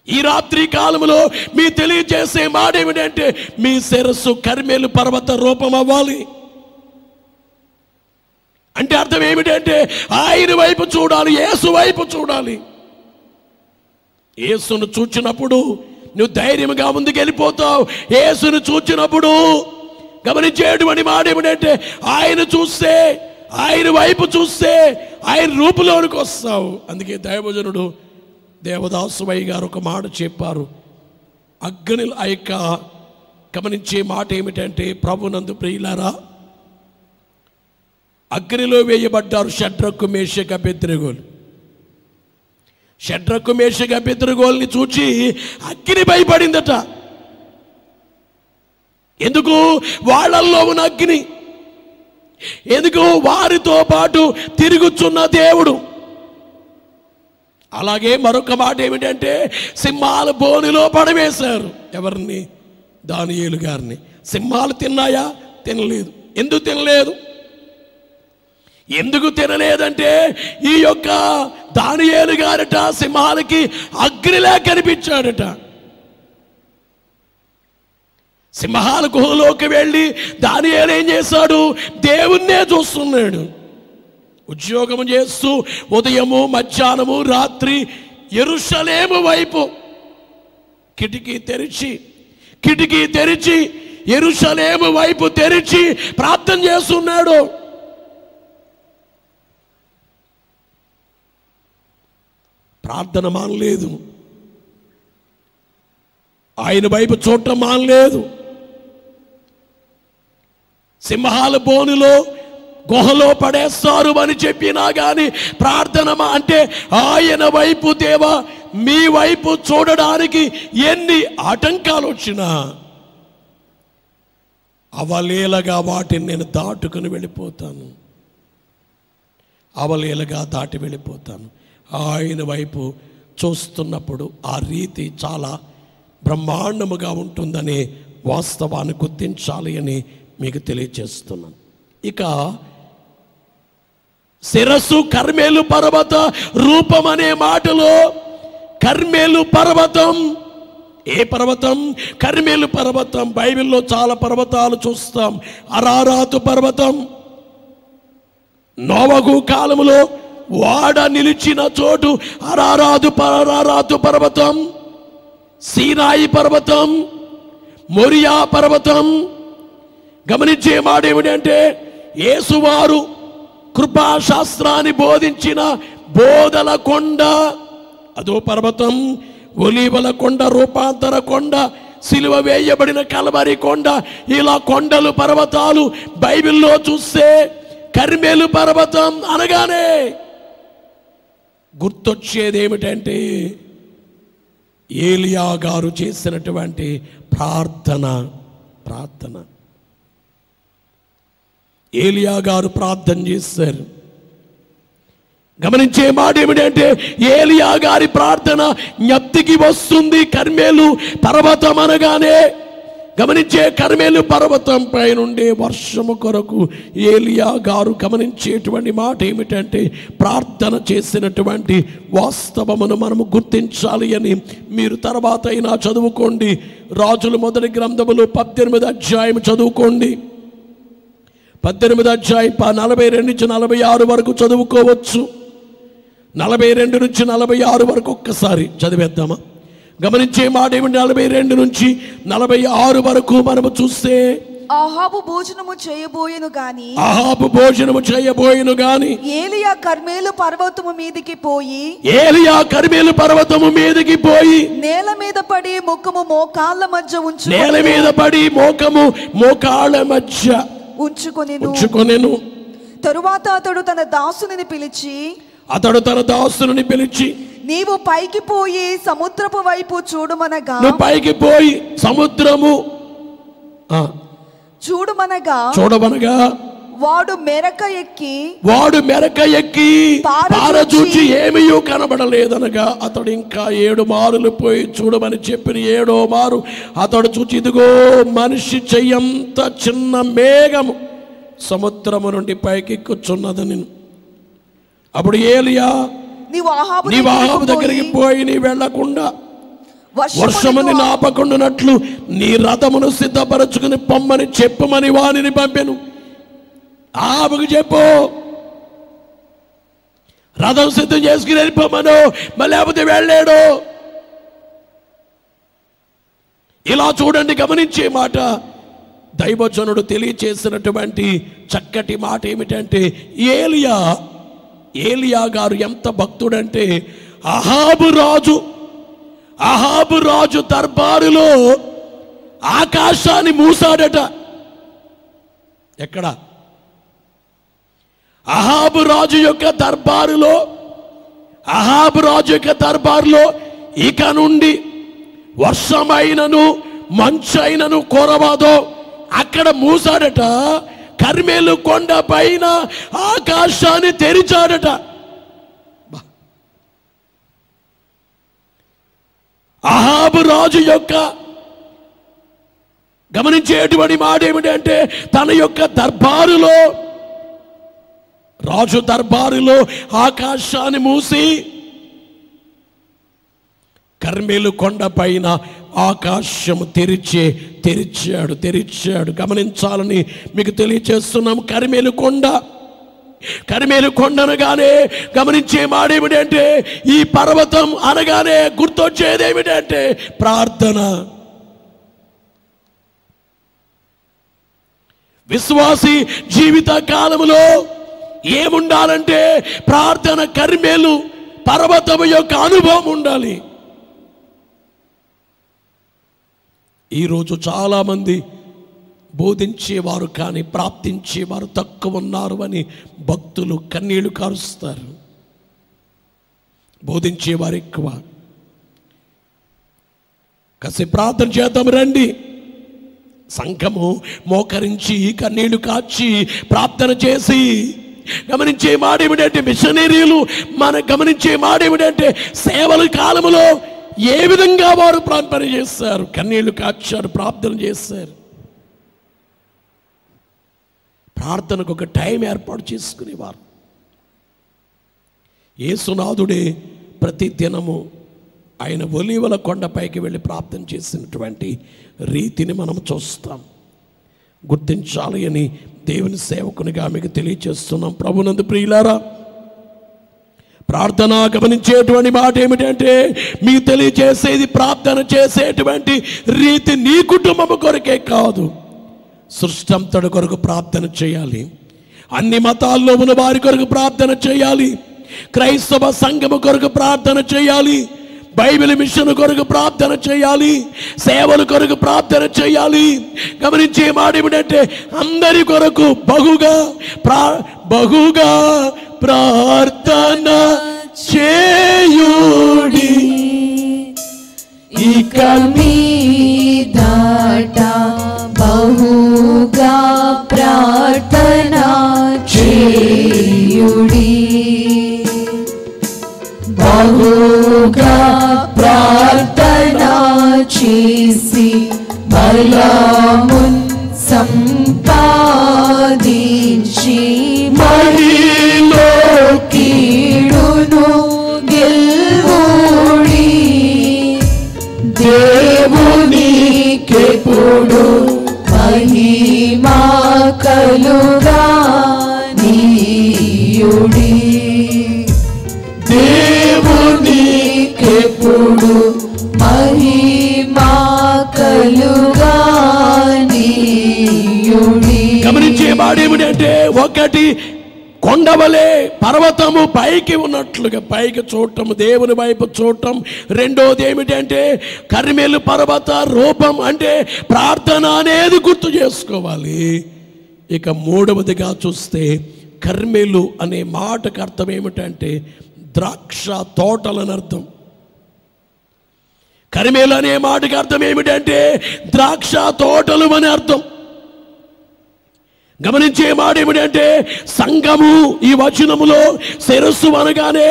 ఈ రాత్రి కాలంలో మీ తెలియజేసే మాట ఏమిటంటే మీ శిరస్సు కర్మేలు పర్వత రూపం అవ్వాలి. అంటే అర్థం ఏమిటంటే ఆయన వైపు చూడాలి, యేసు వైపు చూడాలి. యేసును చూచినప్పుడు నువ్వు ధైర్యంగా ముందుకు వెళ్ళిపోతావు. యేసును చూచినప్పుడు గమనించేటువంటి మాట ఏమిటంటే ఆయన చూస్తే, ఆయన వైపు చూస్తే ఆయన రూపులోనికి వస్తావు. అందుకే దైవజనుడు దేవదాసువయ్య గారు ఒక మాట చెప్పారు. అగ్ని ఆ యొక్క గమనించే మాట ఏమిటంటే ప్రభునందు ప్రియులారా, అగ్నిలో వేయబడ్డారు షడ్రకు మేషక అబేద్నెగోలు. షడ్రకు మేషక అబేద్నెగోల్ని చూచి అగ్ని భయపడిందట. ఎందుకు? వాళ్ళల్లో ఉన్న అగ్ని. ఎందుకు? వారితో పాటు తిరుగుచున్న దేవుడు. అలాగే మరొక మాట ఏమిటంటే సింహాల బోనులో పడవేశారు. ఎవరిని? దానియేలు గారిని. సింహాలు తిన్నాయా? తినలేదు. ఎందుకు తినలేదు? ఎందుకు తినలేదంటే ఈ యొక్క దానియేలు గారట సింహాలకి అగ్నిలా కనిపించాడట. సింహాల గుహలోకి వెళ్ళి దానియేలు ఏం చేశాడు? దేవుణ్ణే చూస్తున్నాడు. ఉద్యోగం చేస్తూ ఉదయము మధ్యాహ్నము రాత్రి యెరూషలేము వైపు కిటికీ తెరిచి యెరూషలేము వైపు తెరిచి ప్రార్థన చేస్తున్నాడు. ప్రార్థన మానలేదు, ఆయన వైపు చూడటం మానలేదు. సింహాల బోనులో గుహలో పడేస్తారు అని చెప్పినా కానీ ప్రార్థన అంటే ఆయన వైపు, దేవా మీ వైపు చూడడానికి ఎన్ని ఆటంకాలు వచ్చినా అవలీలగా వాటిని నేను దాటుకుని వెళ్ళిపోతాను, అవలీలగా దాటి వెళ్ళిపోతాను. ఆయన వైపు చూస్తున్నప్పుడు ఆ రీతి చాలా బ్రహ్మాండముగా ఉంటుందనే వాస్తవాన్ని గుర్తించాలి అని మీకు తెలియజేస్తున్నాను. ఇక శిరస్సు కర్మేలు పర్వత రూపం అనే మాటలో కర్మేలు పర్వతం, ఏ పర్వతం? కర్మేలు పర్వతం. బైబిల్లో చాలా పర్వతాలు చూస్తాం. అరారాతు పర్వతం, నోవహు కాలములో వాడ నిలిచిన చోటు అరారాతు పర్వతం, సీనాయి పర్వతం, మొరియా పర్వతం. గమనించే మాట ఏమిటంటే యేసువారు కృపాశాస్త్రాన్ని బోధించిన బోధల కొండ అదో పర్వతం, ఒలీవల కొండ, రూపాంతర కొండ, సిలువ వేయబడిన కల్వరి కొండ, ఇలా కొండలు పర్వతాలు బైబిల్లో చూస్తే కర్మేలు పర్వతం అనగానే గుర్తొచ్చేది ఏమిటంటే ఏలియా గారు చేసినటువంటి ప్రార్థన. ఏలియా గారు ప్రార్థన చేశారు. గమనించే మాట ఏమిటంటే ఏలియా గారి ప్రార్థన జ్ఞప్తికి వస్తుంది. కర్మేలు పర్వతం అనగానే గమనించే కర్మేలు పర్వతం పై నుండి వర్షము కొరకు ఏలియా గారు గమనించేటువంటి మాట ఏమిటంటే ప్రార్థన చేసినటువంటి వాస్తవమును మనము గుర్తించాలి అని మీరు తర్వాత అయినా చదువుకోండి. రాజుల మొదటి గ్రంథములు 18వ అధ్యాయం చదువుకోండి. 18వ అధ్యాయం 42 నుంచి 46 వరకు చదువుకోవచ్చు. 42 నుంచి 46 వరకు ఒక్కసారి చదివేద్దామా? గమనించే మాట ఏమిటి? 42 నుంచి 46 వరకు మనము చూస్తే అహాబు భోజనము చేయబోయెను గాని ఏలియా కర్మేలు పర్వతము మీదికి పోయి నేల మీద పడి ముఖము మోకాళ్ళ మధ్య ఉంచుకొనెను. తరువాత అతడు తన దాసుని పిలిచి నీవు పైకి పోయి సముద్రపు వైపు చూడమనగా వాడు మెరక ఎక్కి పారచూచి ఏమీ కనబడలేదనగా అతడు ఇంకా 7 మారులు పోయి చూడమని చెప్పిన 7వ మారు అతడు చూచి ఇదిగో మనిషి చెయ్యంత చిన్న మేఘము సముద్రము నుండి పైకి కూర్చున్నదని. అప్పుడు ఏలియా నీవు అహాబు దగ్గరికి పోయి నీ వెళ్లకుండా వర్షముని ఆపకుండానట్లు నీ రథమును సిద్ధపరచుకుని పొమ్మని చెప్పమని వానిని పంపెను. అహాబుకు చెప్పు, రథం సిద్ధం చేసుకుని వెళ్ళిపోమను, మళ్ళీ లేకపోతే వెళ్ళాడు. ఇలా చూడండి, గమనించే మాట దైవజనుడు తెలియచేసినటువంటి చక్కటి మాట ఏమిటంటే ఏలియా గారు ఎంత భక్తుడంటే అహాబు రాజు దర్బారులో ఆకాశాన్ని మూసాడట. ఎక్కడ? అహాబు రాజు యొక్క దర్బారులో ఇక నుండి వర్షమైనను మంచైనను కురవదో అక్కడ మూసాడట. కర్మేలు కొండ పైన ఆకాశాన్ని తెరిచాడట. అహాబు రాజు యొక్క గమనించేటువంటి మాట ఏమిటంటే తన యొక్క రాజు దర్బారులో ఆకాశాన్ని మూసి కర్మేలు కొండ పైన ఆకాశము తెరిచాడు. గమనించాలని మీకు తెలియచేస్తున్నాం. కర్మేలు కొండ అనగానే గమనించే మాట ఏమిటంటే ఈ పర్వతం అనగానే గుర్తొచ్చేది ఏమిటంటే ప్రార్థన. విశ్వాసి జీవిత కాలంలో ఏముండాలంటే ప్రార్థన. కర్మేలు పర్వతం యొక్క అనుభవం ఉండాలి. ఈరోజు చాలామంది బోధించేవారు కానీ ప్రార్థించేవారు తక్కువ ఉన్నారు అని భక్తులు కన్నీళ్లు కారుస్తారు. బోధించేవారు ఎక్కువ. కాసేపు ప్రార్థన చేద్దాం రండి. సంఘము మోకరించి కన్నీళ్లు కాచి ప్రార్థన చేసి గమనించే మాట ఏమిటంటే మిషనరీలు మన గమనించే మాట ఏమిటంటే సేవల కాలంలో ఏ విధంగా వారు ప్రార్థన చేస్తారు, కన్నీళ్లు కాచారు, ప్రార్థన చేస్తారు. ప్రార్థనకు ఒక టైం ఏర్పాటు చేసుకునేవారు. యేసునాథుడే ప్రతి దినము ఆయన ఒలీవల కొండపైకి వెళ్ళి ప్రార్థన చేసినటువంటి రీతిని మనం చూస్తాం. గుర్తించాలి అని దేవుని సేవకునిగా మీకు తెలియచేస్తున్నాం. ప్రభునందు ప్రియులారా, ప్రార్థన గమనించేటువంటి మాట ఏమిటంటే మీకు తెలియచేసేది ప్రార్థన చేసేటువంటి రీతి నీ కుటుంబం కొరకే కాదు, సృష్టంతడి కొరకు ప్రార్థన చేయాలి. అన్ని మతాల్లో ఉన్న వారి కొరకు ప్రార్థన చేయాలి. క్రైస్తవ సంఘము కొరకు ప్రార్థన చేయాలి. బైబిల్ మిషన్ కొరకు ప్రార్థన చేయాలి. సేవల కొరకు ప్రార్థన చేయాలి. గమనించే మాట ఏమిటంటే అందరి కొరకు బహుగా ప్రార్థన చేయుడి. ఇక మీదట బహుగా ప్రార్థన చేయుడి. బహుగా ప్రార్థన చేసి బలమున్ సంపాదించి మహిలో కీడును గెలువుడి. దేవునికెప్పుడు మహిమా కలుగా నీయుడి. దేవునికెప్పుడు మహిమా కలుగా నీయుడి. గమనించే మాడేమిటంటే ఒకటి కొండవలే పర్వతము పైకి ఉన్నట్లుగా పైకి చూడటం, దేవుని వైపు చూడటం. రెండోది ఏమిటంటే కర్మెలు పర్వత రూపం, అంటే ప్రార్థన అనేది గుర్తు చేసుకోవాలి. ఇక మూడవదిగా చూస్తే కర్మెలు అనే మాటకు అర్థం ఏమిటంటే ద్రాక్ష తోటలని అర్థం. కర్మెలు అనే మాటకు అర్థం ఏమిటంటే ద్రాక్ష తోటలు అని అర్థం. గమనించే మాట ఏమిటంటే సంఘము ఈ వచనములో శిరస్సు అనగానే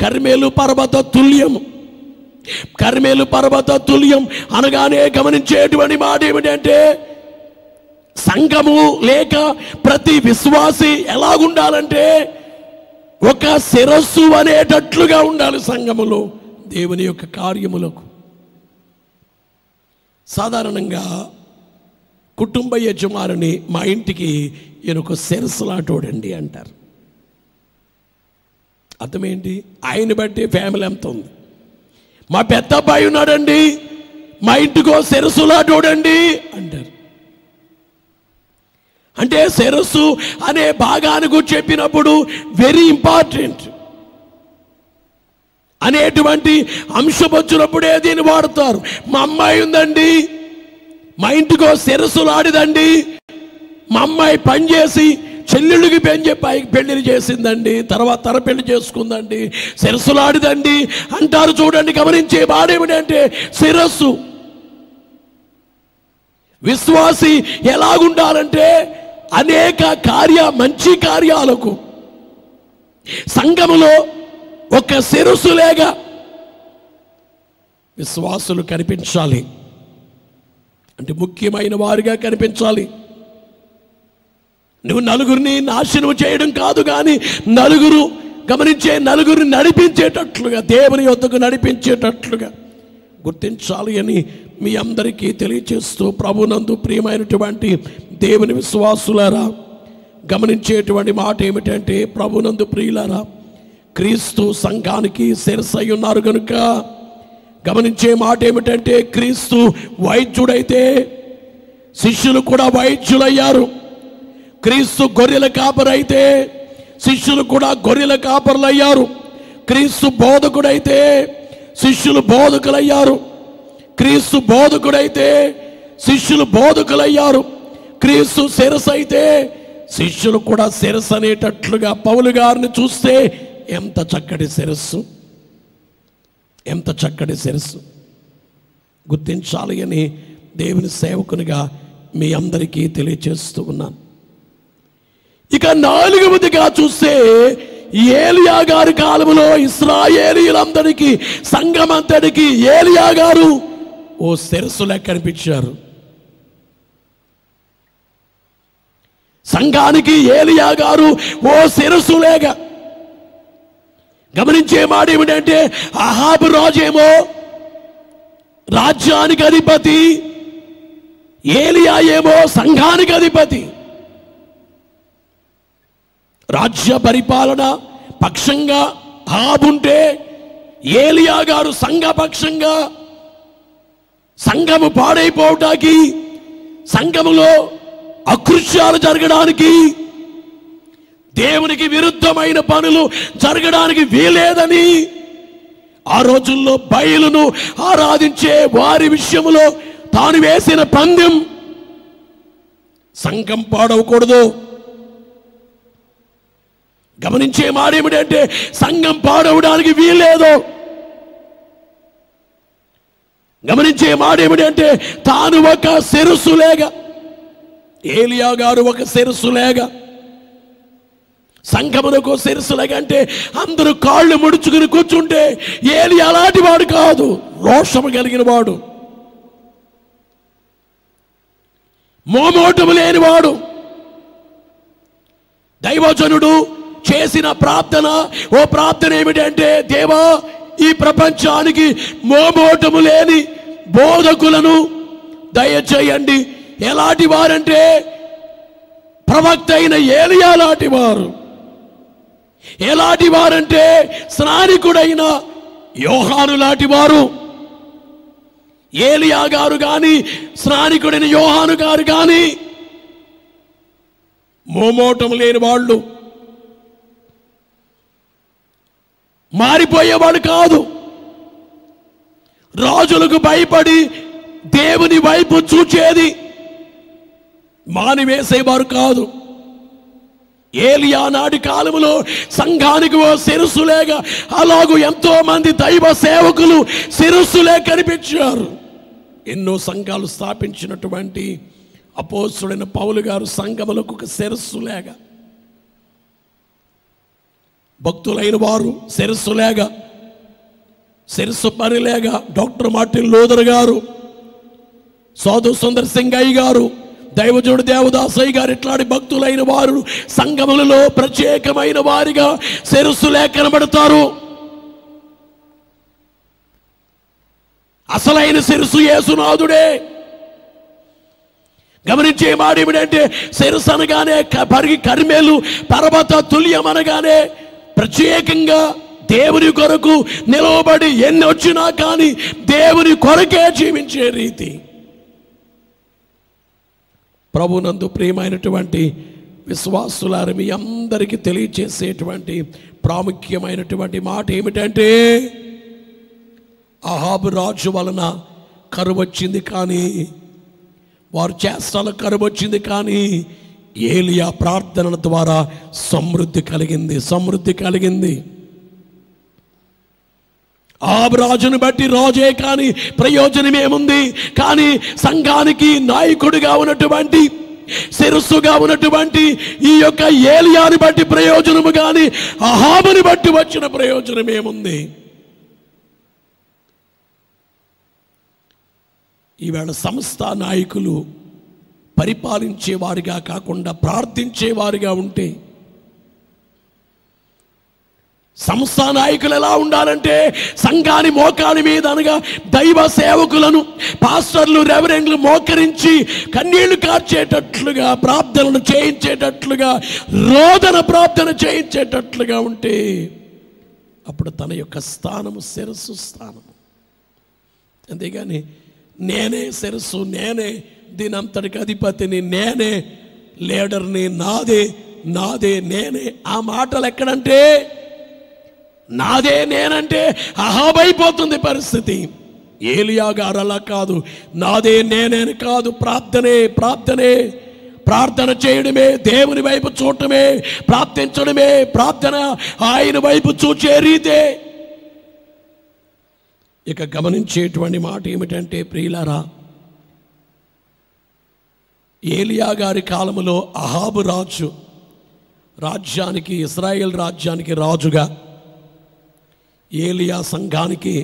కర్మెలు పర్వత తుల్యం. కర్మెలు పర్వత తుల్యం అనగానే గమనించేటువంటి మాట ఏమిటంటే సంఘము లేక ప్రతి విశ్వాసి ఎలాగుండాలంటే ఒక శిరస్సు అనేటట్లుగా ఉండాలి సంఘములో దేవుని యొక్క కార్యములకు. సాధారణంగా కుటుంబ యజమానిని మా ఇంటికి ఈయన ఒక శిరస్సులాటోడండి అంటారు. అర్థమేంటి? ఆయన బట్టి ఫ్యామిలీ ఎంత ఉంది. మా పెద్ద అబ్బాయి ఉన్నాడండి, మా ఇంటికో శిరస్సులాటోడండి అంటారు. అంటే శిరస్సు అనే భాగానికి చెప్పినప్పుడు వెరీ ఇంపార్టెంట్ అనేటువంటి అంశం వచ్చినప్పుడే దీన్ని వాడతారు. మా అమ్మాయి ఉందండి, మా ఇంటికో శిరస్సులాడిదండి, మా అమ్మాయి పనిచేసి చెల్లెళ్ళకి పెళ్లి చేసిందండి, తర్వాత తన పెళ్లి చేసుకుందండి, శిరస్సులాడిదండి అంటారు. చూడండి, గమనించే వాడేమిటంటే శిరస్సు. విశ్వాసి ఎలాగుండాలంటే అనేక మంచి కార్యాలకు సంఘములో ఒక శిరస్సులేగా విశ్వాసులు కనిపించాలి. అంటే ముఖ్యమైన వారిగా కనిపించాలి. నువ్వు నలుగురిని నాశనం చేయడం కాదు, కానీ నలుగురిని నడిపించేటట్లుగా, దేవుని యొద్దకు నడిపించేటట్లుగా గుర్తించాలి అని మీ అందరికీ తెలియచేస్తూ, ప్రభునందు ప్రియమైనటువంటి దేవుని విశ్వాసులారా, గమనించేటువంటి మాట ఏమిటంటే ప్రభునందు ప్రియులారా, క్రీస్తు సంఘానికి శిరస్సై ఉన్నారు కనుక గమనించే మాట ఏమిటంటే క్రీస్తు వైద్యుడైతే శిష్యులు కూడా వైద్యులయ్యారు. క్రీస్తు గొర్రెల కాపరైతే శిష్యులు కూడా గొర్రెల కాపరులయ్యారు. క్రీస్తు బోధకుడైతే శిష్యులు బోధకులయ్యారు. క్రీస్తు బోధకుడైతే శిష్యులు బోధకులయ్యారు. క్రీస్తు శిరస్సు అయితే శిష్యులు కూడా శిరస్సు అనేటట్లుగా పౌలు గారిని చూస్తే ఎంత చక్కటి శిరస్సు, ఎంత చక్కటి శిరస్సు. గుర్తించాలి అని దేవుని సేవకునిగా మీ అందరికీ తెలియచేస్తూ ఉన్నాను. ఇక నాలుగవదిగా చూస్తే ఏలియా గారి కాలంలో ఇశ్రాయేలీయులందరికీ, సంఘమంతటికి ఏలియా గారు ఓ శిరస్సులా కనిపించారు. సంఘానికి ఏలియా గారు ఓ శిరస్సులేగా. గమనించే మాట ఏమిటంటే, అహాబు రాజేమో రాజ్యానికి అధిపతి, ఏలియా ఏమో సంఘానికి అధిపతి. రాజ్య పరిపాలన పక్షంగా అహాబుంటే, ఏలియా గారు సంఘ పక్షంగా, సంఘము పాడైపోవటానికి, సంఘములో అకృత్యాలు జరగడానికి, దేవునికి విరుద్ధమైన పనులు జరగడానికి వీలేదని ఆ రోజుల్లో బయలును ఆరాధించే వారి విషయంలో తాను వేసిన పందెం, సంఘం పాడవకూడదు. గమనించే మాట ఏమిటంటే, సంఘం పాడవడానికి వీల్లేదు. గమనించే మాట ఏమిటంటే, తాను ఒక శిరస్సులేగా, ఏలియా గారు ఒక శిరస్సులేగా, సంఘమునకు శిరస్సులేగా. అంటే అందరూ కాళ్ళు ముడుచుకుని కూర్చుంటే ఏలియా అలాంటి వాడు కాదు, రోషము కలిగిన వాడు, మోమోటము లేనివాడు. దైవజనుడు చేసిన ప్రార్థన, ఓ ప్రార్థన ఏమిటంటే, దేవా ఈ ప్రపంచానికి మోమోటము లేని బోధకులను దయచేయండి. ఎలాంటి వారంటే, ప్రవక్త అయిన ఏలియా లాంటి వారు. ఎలాంటి వారంటే, స్నానికుడైన యోహాను లాంటి వారు. ఏలియా గారు కానీ, స్నానికుడైన యోహాను గారు కానీ మోమోటం లేని వాళ్ళు, మారిపోయేవాడు కాదు. రాజులకు భయపడి దేవుని వైపు చూచేది మానివేసేవారు కాదు. ఏలియా నాటి కాలంలో సంఘానికి ఓ శిరస్సులేగా, అలాగూ ఎంతో మంది దైవ సేవకులు శిరస్సులే కనిపించారు. ఎన్నో సంఘాలు స్థాపించినటువంటి అపోస్తలుడైన పౌలు గారు సంఘములకు ఒక శిరస్సులేగా, భక్తులైన వారు శిరస్సులేగా, శిరస్సు పనిలేగా డాక్టర్ మార్టిన్ లూథర్ గారు, సాధు సుందర్ సింగయ్య గారు, దైవజనుడు దేవదాసయ్య గారు, ఇట్లాంటి భక్తులైన వారు సంఘములలో ప్రత్యేకమైన వారిగా శిరస్సులే కనబడతారు. అసలైన శిరస్సు యేసునాథుడే. గమనించే మాట ఏమిటంటే, శిరస్సు అనగానే పరిగి కర్మేలు పర్వత తుల్యం అనగానే ప్రత్యేకంగా దేవుని కొరకు నిలవబడి ఎన్ని వచ్చినా కానీ దేవుని కొరకే జీవించే రీతి. ప్రభునందు ప్రియమైనటువంటి విశ్వాసులారు, మీ అందరికీ తెలియచేసేటువంటి ప్రాముఖ్యమైనటువంటి మాట ఏమిటంటే, అహాబు రాజు వలన కరువు వచ్చింది, కానీ వారు చేష్టల కరువు వచ్చింది, కానీ ఏలియా ప్రార్థనల ద్వారా సమృద్ధి కలిగింది, సమృద్ధి కలిగింది. అహాబు రాజును బట్టి రాజే కానీ ప్రయోజనం ఏముంది? కానీ సంఘానికి నాయకుడిగా ఉన్నటువంటి, శిరస్సుగా ఉన్నటువంటి ఈ యొక్క ఏలియాని బట్టి ప్రయోజనము కానీ అహాబుని బట్టి వచ్చిన ప్రయోజనం ఏముంది? ఈవేళ సంస్థ నాయకులు పరిపాలించేవారిగా కాకుండా ప్రార్థించేవారిగా ఉంటే, సంస్థ నాయకులు ఎలా ఉండాలంటే, సంఘాన్ని మోకాలి మీద అనగా దైవ సేవకులను, పాస్టర్లు, రెవరెండ్లు మోకరించి కన్నీళ్లు కార్చేటట్లుగా, ప్రార్థనలు చేయించేటట్లుగా, రోదన ప్రార్థన చేయించేటట్లుగా ఉంటే, అప్పుడు తన యొక్క స్థానము శిరస్సు స్థానము. అంతేగాని నేనే శిరస్సు, నేనే దీనంతటికి అధిపతిని, నేనే లీడర్ని, నాదే నాదే నేనే, ఆ మాటలు ఎక్కడంటే, నాదే నేనంటే అహాబైపోతుంది పరిస్థితి. ఏలియా గారు అలా కాదు, నాదే నేనేని కాదు, ప్రార్థనే ప్రార్థనే, ప్రార్థన చేయడమే, దేవుని వైపు చూడటమే, ప్రార్థించడమే, ప్రార్థన ఆయన వైపు చూచే రీతే. ఇక గమనించేటువంటి మాట ఏమిటంటే, ప్రియులారా, ఏలియా గారి కాలములో అహాబు రాజు రాజ్యానికి, ఇశ్రాయేల్ రాజ్యానికి రాజుగా, ఏలియా సంఘానికి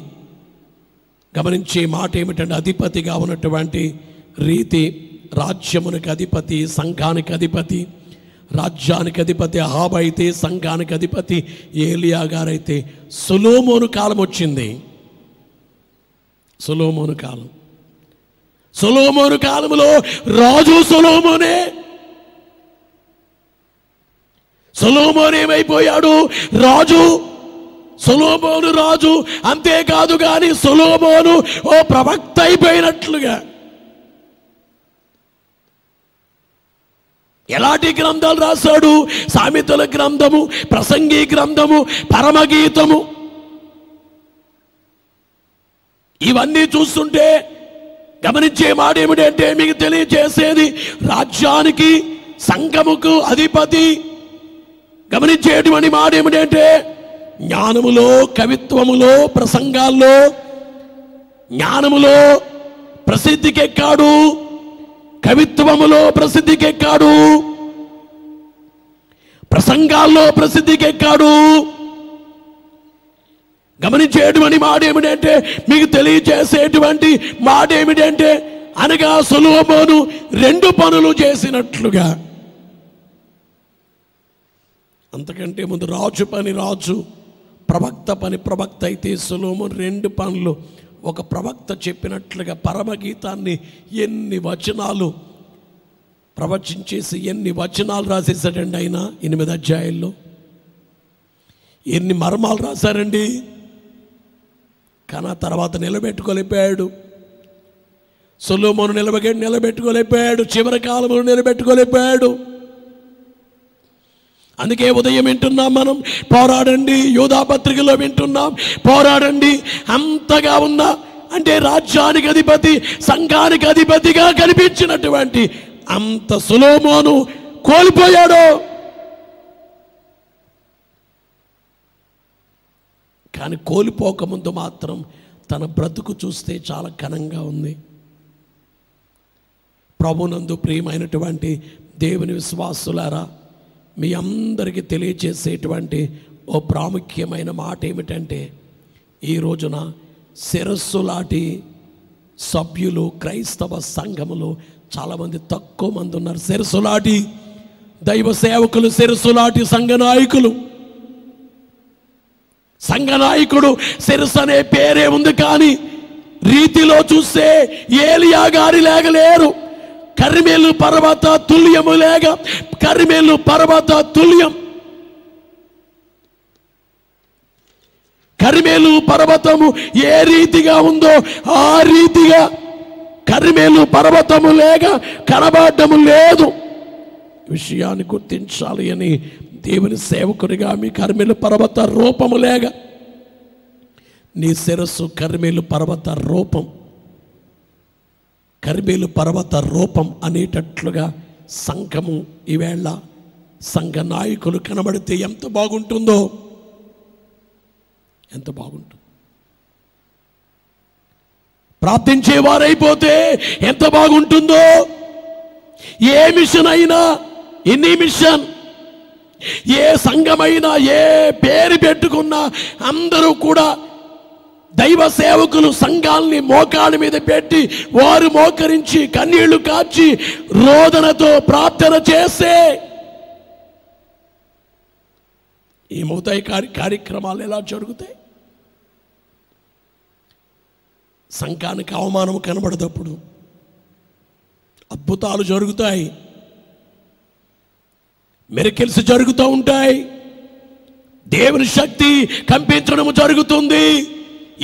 గమనించే మాట ఏమిటంటే అధిపతిగా ఉన్నటువంటి రీతి, రాజ్యమునికి అధిపతి, సంఘానికి అధిపతి, రాజ్యానికి అధిపతి అహాబు అయితే సంఘానికి అధిపతి ఏలియా గారైతే. సొలొమోను కాలం వచ్చింది. సొలొమోను కాలం, సొలొమోను కాలంలో రాజు సొలొమోనే. సొలొమోను ఏమైపోయాడు? రాజు. సొలొమోను రాజు. అంతేకాదు కానీ సొలొమోను ఓ ప్రవక్త అయిపోయినట్లుగా. ఎలాంటి గ్రంథాలు రాశాడు? సామెతల గ్రంథము, ప్రసంగి గ్రంథము, పరమగీతము. ఇవన్నీ చూస్తుంటే గమనించే మాట ఏమిటంటే, మీకు తెలియజేసేది రాజ్యానికి, సంఘముకు అధిపతి. గమనించేటువంటి మాట ఏమిటంటే, జ్ఞానములో, కవిత్వములో, ప్రసంగాల్లో, జ్ఞానములో ప్రసిద్ధికెక్కాడు, కవిత్వములో ప్రసిద్ధికెక్కాడు, ప్రసంగాల్లో ప్రసిద్ధికెక్కాడు. గమనించేటువంటి మాట ఏమిటంటే, మీకు తెలియజేసేటువంటి మాట ఏమిటంటే, అనగా సొలొమోను 2 పనులు చేసినట్లుగా. అంతకంటే ముందు రాజు పని రాజు, ప్రవక్త పని ప్రవక్త అయితే సొలొమోను 2 పనులు. ఒక ప్రవక్త చెప్పినట్లుగా పరమగీతాన్ని ఎన్ని వచనాలు ప్రవచించేసి ఎన్ని వచనాలు రాసేసాడండి ఆయన. 8 అధ్యాయాల్లో ఎన్ని మర్మాలు రాశారండి. కానీ ఆ తర్వాత నిలబెట్టుకోలేకపోయాడు. సొలొమోను నిలబెట్టుకోలేకపోయాడు. చివరి కాలంలో నిలబెట్టుకోలేకపోయాడు. అందుకే ఉదయం వింటున్నాం మనం, పోరాడండి. యోధా పత్రికలో వింటున్నాం, పోరాడండి. అంతగా ఉన్న అంటే రాజ్యానికి అధిపతి, సంఘానికి అధిపతిగా కనిపించినటువంటి అంత సొలొమోను కోల్పోయాడు. కానీ కోల్పోకముందు మాత్రం తన బ్రతుకు చూస్తే చాలా ఘనంగా ఉంది. ప్రభునందు ప్రియమైనటువంటి దేవుని విశ్వాసులారా, మీ అందరికీ తెలియచేసేటువంటి ఓ ప్రాముఖ్యమైన మాట ఏమిటంటే, ఈ రోజున శిరస్సులాంటి సభ్యులు క్రైస్తవ సంఘములో చాలామంది తక్కువ మంది ఉన్నారు. శిరస్సులాంటి దైవ సేవకులు, శిరస్సులాంటి సంఘ నాయకులు. సంఘ నాయకుడు శిరస్సు అనే పేరే ఉంది, కానీ రీతిలో చూస్తే ఏలియా గారి లేగలేరు. కర్మెలు పర్వత తుల్యము లేక, కర్మెలు పర్వత తుల్యం. కర్మెలు పర్వతము ఏ రీతిగా ఉందో ఆ రీతిగా కర్మెలు పర్వతము లేక కనబడము లేదు. విషయాన్ని గుర్తించాలి అని దేవుని సేవకునిగా మీ కర్మెలు పర్వత రూపము లేక, నీ శిరస్సు కర్మెలు పర్వత రూపం, కర్మెలు పర్వత రూపం అనేటట్లుగా సంఘము ఈవేళ సంఘ నాయకులు కనబడితే ఎంత బాగుంటుందో, ఎంత బాగుంటుంది. ప్రార్థించేవారైపోతే ఎంత బాగుంటుందో. ఏ మిషన్ అయినా, ఎన్ని మిషన్, ఏ సంఘమైనా, ఏ పేరు పెట్టుకున్నా అందరూ కూడా దైవ సేవకులు సంఘాలని మోకాళ్ళ మీద పెట్టి వారు మోకరించి కన్నీళ్లు కాచి రోదనతో ప్రార్థన చేస్తే ఏమవుతాయి? కార్యక్రమాలు ఎలా జరుగుతాయి? సంఘానికి అవమానం కనబడదప్పుడు అద్భుతాలు జరుగుతాయి, మిరకిల్స్ జరుగుతూ ఉంటాయి, దేవుని శక్తి కంపించడం జరుగుతుంది.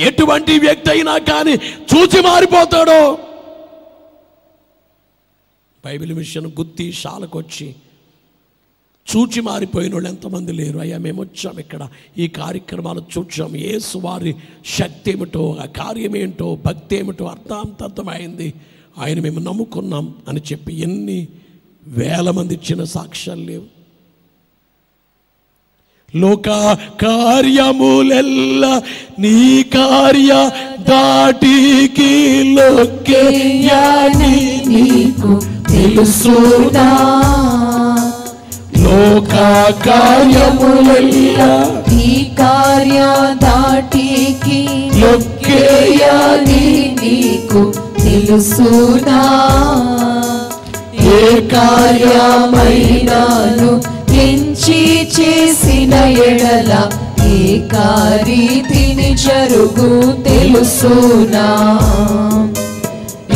ఎటువంటి వ్యక్తి అయినా కానీ చూచి మారిపోతాడో. బైబిల్ మిషన్ గుత్తి శాలకొచ్చి చూచి మారిపోయిన వాళ్ళు ఎంతమంది లేరు? అయ్యా మేము వచ్చాం, ఇక్కడ ఈ కార్యక్రమాలు చూచాం, యేసు వారి శక్తి ఏమిటో, ఆ కార్యం ఏంటో, భక్తి ఏమిటో అర్థమైంది, ఆయన మేము నమ్ముకున్నాం అని చెప్పి ఎన్ని వేల మంది ఇచ్చిన సాక్ష్యాలు లేవు. లోక కార్యములెల్ల నీ కార్య దాటికి లోకేయాని నీకు తెలుసునా లోక కార్యములెల్లా ఈ కార్య దాటికి లొక్కేయని నీకు తెలుసునా ఏ కార్యమైనాను ఎంచి చేసిన ఎడల ఏ రీతిని జరుగు తెలుసునా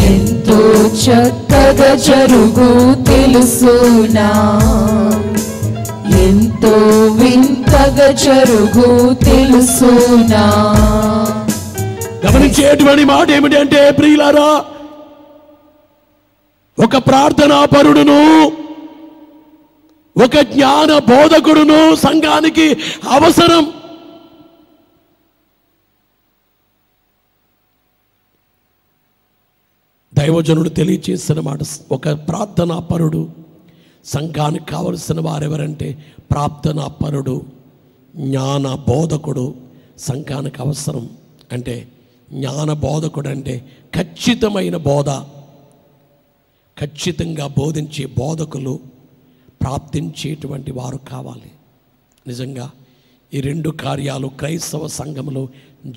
ఎంతో చక్కగా జరుగు తెలుసునా ఎంతో వింతగా జరుగు తెలుసునా. గమనించేటువంటి మాట ఏమిటంటే ప్రియులారా, ఒక ప్రార్థనాపరుడును ఒక జ్ఞాన బోధకుడును సంఘానికి అవసరం. దైవజనుడు తెలియచేసిన మాట, ఒక ప్రార్థనాపరుడు సంఘానికి కావలసిన వారెవరంటే ప్రార్థనాపరుడు, జ్ఞాన బోధకుడు సంఘానికి అవసరం. అంటే జ్ఞాన బోధకుడు అంటే ఖచ్చితమైన బోధ, ఖచ్చితంగా బోధించే బోధకులు ప్రార్థించేటువంటి వారు కావాలి. నిజంగా ఈ రెండు కార్యాలు క్రైస్తవ సంఘంలో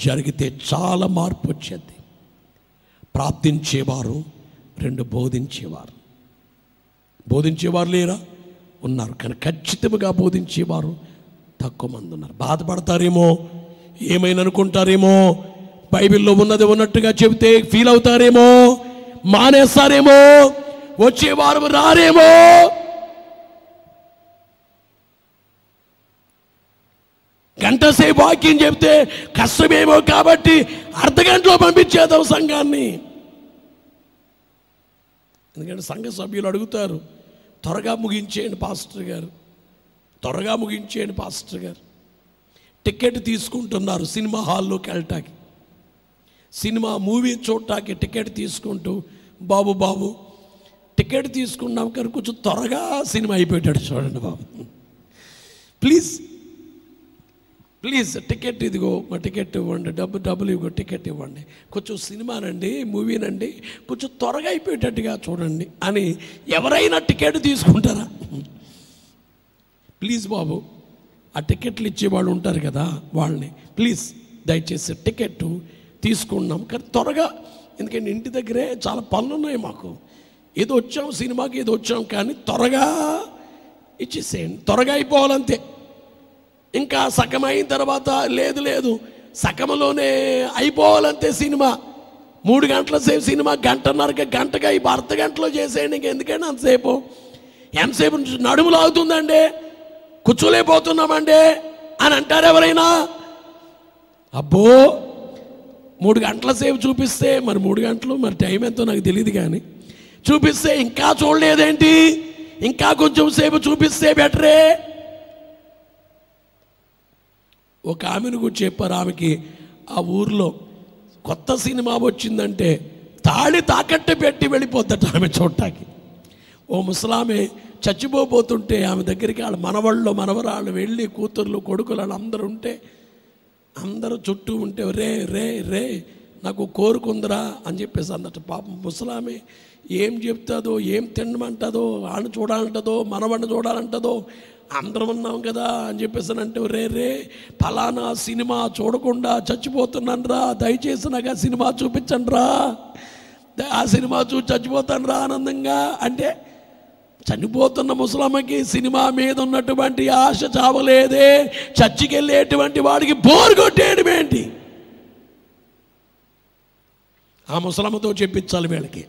జరిగితే చాలా మార్పు వచ్చేది. ప్రార్థించేవారు, రెండు బోధించేవారు. బోధించేవారు లేరా? ఉన్నారు, కానీ ఖచ్చితంగా బోధించేవారు తక్కువ మంది ఉన్నారు. బాధపడతారేమో, ఏమైనా అనుకుంటారేమో, బైబిల్లో ఉన్నది ఉన్నట్టుగా చెబితే ఫీల్ అవుతారేమో, మానేస్తారేమో, వచ్చేవారు రారేమో. గంట సేపు వాక్యం చెప్తే కష్టమేమో కాబట్టి అర్ధగంటలో పంపించేద్దాం సంఘాన్ని. ఎందుకంటే సంఘ సభ్యులు అడుగుతారు, త్వరగా ముగించేయండి పాస్టర్ గారు, త్వరగా ముగించేయండి పాస్టర్ గారు. టికెట్ తీసుకుంటున్నారు సినిమా హాల్లోకి వెళ్ళటానికి, సినిమా మూవీ చూడటానికి టికెట్ తీసుకుంటూ, బాబు టికెట్ తీసుకున్నాం కానీ కొంచెం త్వరగా సినిమా అయిపోయాడు చూడండి బాబు, ప్లీజ్ టికెట్ ఇదిగో, మా టికెట్ ఇవ్వండి, డబ్బులు ఇవ్వ, టికెట్ ఇవ్వండి, కొంచెం సినిమానండి, మూవీనండి, కొంచెం త్వరగా అయిపోయేటట్టుగా చూడండి అని ఎవరైనా టికెట్ తీసుకుంటారా? ప్లీజ్ బాబు, ఆ టికెట్లు ఇచ్చేవాళ్ళు ఉంటారు కదా, వాళ్ళని ప్లీజ్ దయచేసి టికెట్ తీసుకున్నాం కానీ త్వరగా, ఎందుకంటే ఇంటి దగ్గరే చాలా పనులు ఉన్నాయి మాకు, ఏదో వచ్చాం సినిమాకి, ఏదో వచ్చాం కానీ త్వరగా ఇచ్చేసేయండి, త్వరగా అయిపోవాలంతే. ఇంకా సగం అయిన తర్వాత లేదు సగంలోనే అయిపోవాలంతే సినిమా. 3 గంటల సేపు సినిమా, గంటగా ఈ అర్ధ గంటలో చేసేయండి, ఇంకెందుకండి అంతసేపు, ఎంతసేపు నడుములు అవుతుందండి, కూర్చోలేకపోతున్నామండి అని అంటారు ఎవరైనా. అబ్బో 3 గంటల సేపు చూపిస్తే, మరి 3 గంటలు మరి టైం ఎంతో నాకు తెలియదు కానీ చూపిస్తే ఇంకా చూడలేదేంటి, ఇంకా కొంచెం సేపు చూపిస్తే బెటరే. ఒక ఆమెను గురించి చెప్పారు, ఆమెకి ఆ ఊర్లో కొత్త సినిమా వచ్చిందంటే తాళి తాకట్టు పెట్టి వెళ్ళిపోద్దట ఆమె చూడటానికి. ఓ ముసలామె చచ్చిపోతుంటే ఆమె దగ్గరికి వాళ్ళ మనవళ్ళు మనవరాళ్ళు వెళ్ళి, కూతుర్లు కొడుకులు వాళ్ళు అందరూ ఉంటే, అందరూ చుట్టూ ఉంటే రే నాకు కోరుకుందరా అని చెప్పేసి అందట. పాపం ముసలామె ఏం చెప్తుందో, ఏం తినమంటుందో, వాళ్ళని చూడాలంటుందో, మనవాడిని చూడాలంటుందో, అందరం ఉన్నాం కదా అని చెప్పేసి అంటే, రే ఫలానా సినిమా చూడకుండా చచ్చిపోతున్నాను రా, దయచేసి నాకు ఆ సినిమా చూపించండి రా, ఆ సినిమా చూసి చచ్చిపోతాను రా ఆనందంగా అంటే, చనిపోతున్న ముసలమ్మకి సినిమా మీద ఉన్నటువంటి ఆశ చావలేదే, చచ్చికెళ్ళేటువంటి వాడికి బోరు కొట్టేయడం ఏంటి? ఆ ముసలమ్మతో చెప్పించాలి వీళ్ళకి,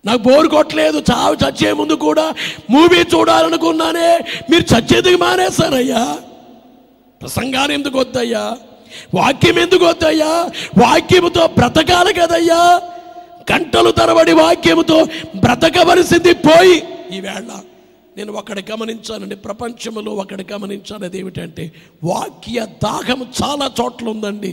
నాకు బోరు కొట్టలేదు, చచ్చే ముందు కూడా మూవీ చూడాలనుకున్నానే, మీరు చచ్చేందుకు మానేస్తారయ్యా, ప్రసంగాలు ఎందుకు వద్దయ్యా, వాక్యం ఎందుకు వద్దయ్యా, వాక్యముతో బ్రతకాలి కదయ్యా, గంటలు తరబడి వాక్యముతో బ్రతకవలసింది పోయి. ఈవేళ నేను ఒకటి గమనించానండి, ప్రపంచంలో ఒకటి గమనించాను, అదేమిటంటే వాక్య దాహము చాలా చోట్ల ఉందండి.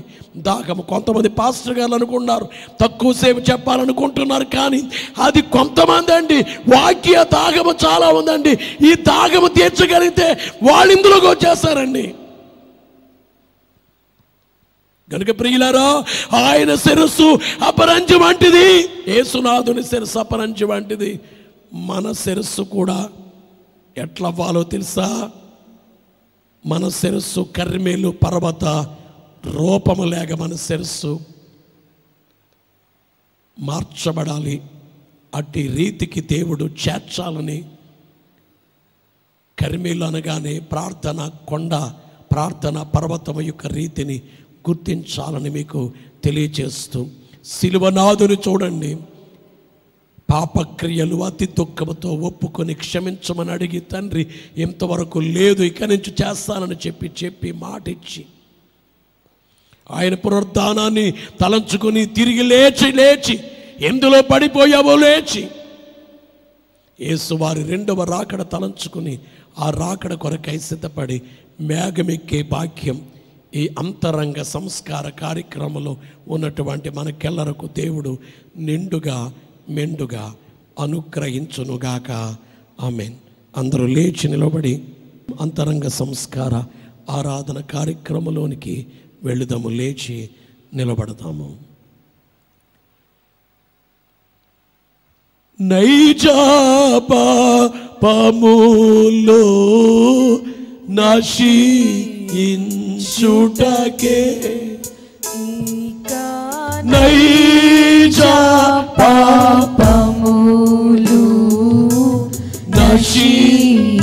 దాహము కొంతమంది పాస్టర్ గారు అనుకున్నారు తక్కువసేపు చెప్పాలనుకుంటున్నారు, కానీ అది కొంతమంది అండి. వాక్య దాహము చాలా ఉందండి. ఈ దాహము తీర్చగలిగితే వాళ్ళు ఇందులోకి వచ్చేస్తారండి. గనుక ప్రియులారా, ఆయన శిరస్సు అపరంజి వంటిది. యేసునాథుని శిరస్సు అపరంజి వంటిది. మన శిరస్సు కూడా ఎట్లా అవ్వాలో తెలుసా? మన శిరస్సు కర్మేలు పర్వత రూపము లేక మన శిరస్సు మార్చబడాలి. అట్టి రీతికి దేవుడు చేర్చాలని, కర్మేలు అనగానే ప్రార్థన కొండ, ప్రార్థన పర్వతము యొక్క రీతిని గుర్తించాలని మీకు తెలియచేస్తూ, శిలువనాథుని చూడండి, పాపక్రియలు అతి దుఃఖముతో ఒప్పుకొని క్షమించమని అడిగి, తండ్రి ఇంతవరకు లేదు, ఇక నుంచి చేస్తానని చెప్పి మాటిచ్చి, ఆయన పునరుద్ధానాన్ని తలంచుకుని తిరిగి లేచి ఎందులో పడిపోయావో లేచి, యేసువారి రెండవ రాకడ తలంచుకుని ఆ రాకడ కొరకై సిద్ధపడి మేఘమెక్కే భాగ్యం ఈ అంతరంగ సంస్కార కార్యక్రమంలో ఉన్నటువంటి మనకెల్లరకు దేవుడు నిండుగా మెండుగా అనుగ్రహించునుగాక. ఆమేన్. అందరూ లేచి నిలబడి అంతరంగ సంస్కార ఆరాధన కార్యక్రమంలోనికి వెళుదాము. లేచి నిలబడతాము. నైజ పాపములో నశించుటకే, నైజ పాపములు నశించుటకే,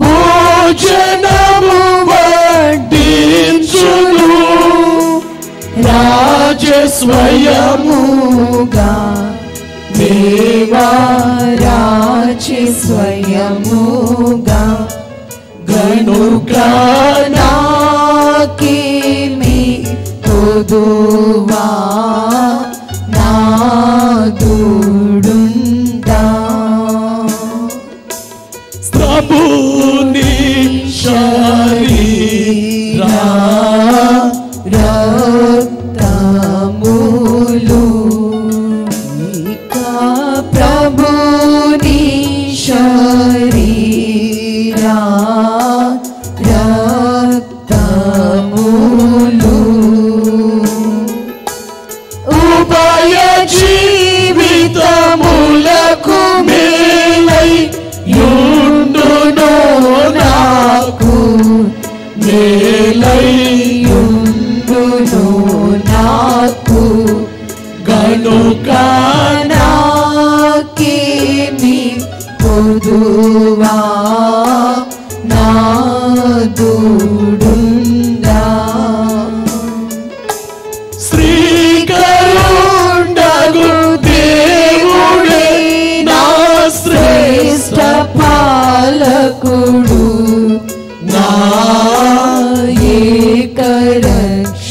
భోజనము వడ్డించును రాజస్వయముగా దేవా, రాజస్వయముగా గనుక నాకేమి కొదువా నాదుడుండా, ప్రభుని శరీరా రక్తములు ఇక ప్రభుని శరీరా రక్తములు ఉభయ జీవితములకు మేలై యుండును నాకు, మేలై యుండును నాకు, గనుక నాకేమి కొదువా నాదుడుండా, శ్రీకరుండగు దేవుడే నా శ్రేష్ఠ పాలకుడు, నా ఏకరక్షకుడు,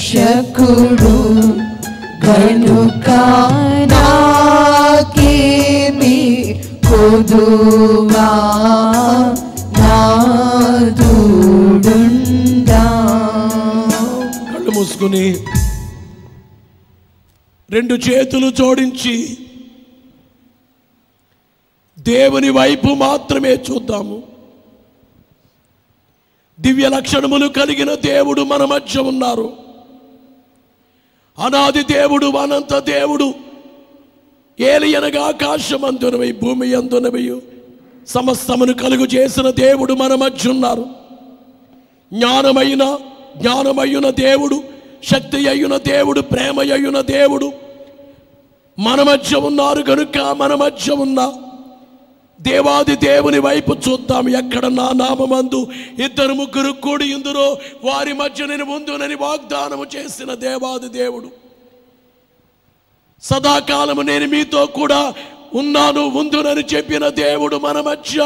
గనుక నాకేమి కొదువా నాదుడుండా. కళ్ళు మూసుకుని రెండు చేతులు జోడించి దేవుని వైపు మాత్రమే చూద్దాము. దివ్య లక్షణములు కలిగిన దేవుడు మన మధ్య ఉన్నారు. అనాది దేవుడు, అనంత దేవుడు, ఏలియనగా ఆకాశమందునవి భూమి అందునవి సమస్తమును కలుగు చేసిన దేవుడు మన మధ్య ఉన్నారు. జ్ఞానమయ్యున దేవుడు, శక్తి అయ్యున దేవుడు, ప్రేమ అయ్యున దేవుడు మన మధ్య ఉన్నారు. కనుక మన మధ్య ఉన్న దేవాది దేవుని వైపు చూద్దాం. ఎక్కడ నా నామమందు ఇద్దరు ముగ్గురు కూడి ఇందులో వారి మధ్య నేను ముందునని వాగ్దానము చేసిన దేవాది దేవుడు, సదాకాలము నేను మీతో కూడా ఉన్నాను ఉందునని చెప్పిన దేవుడు మన మధ్య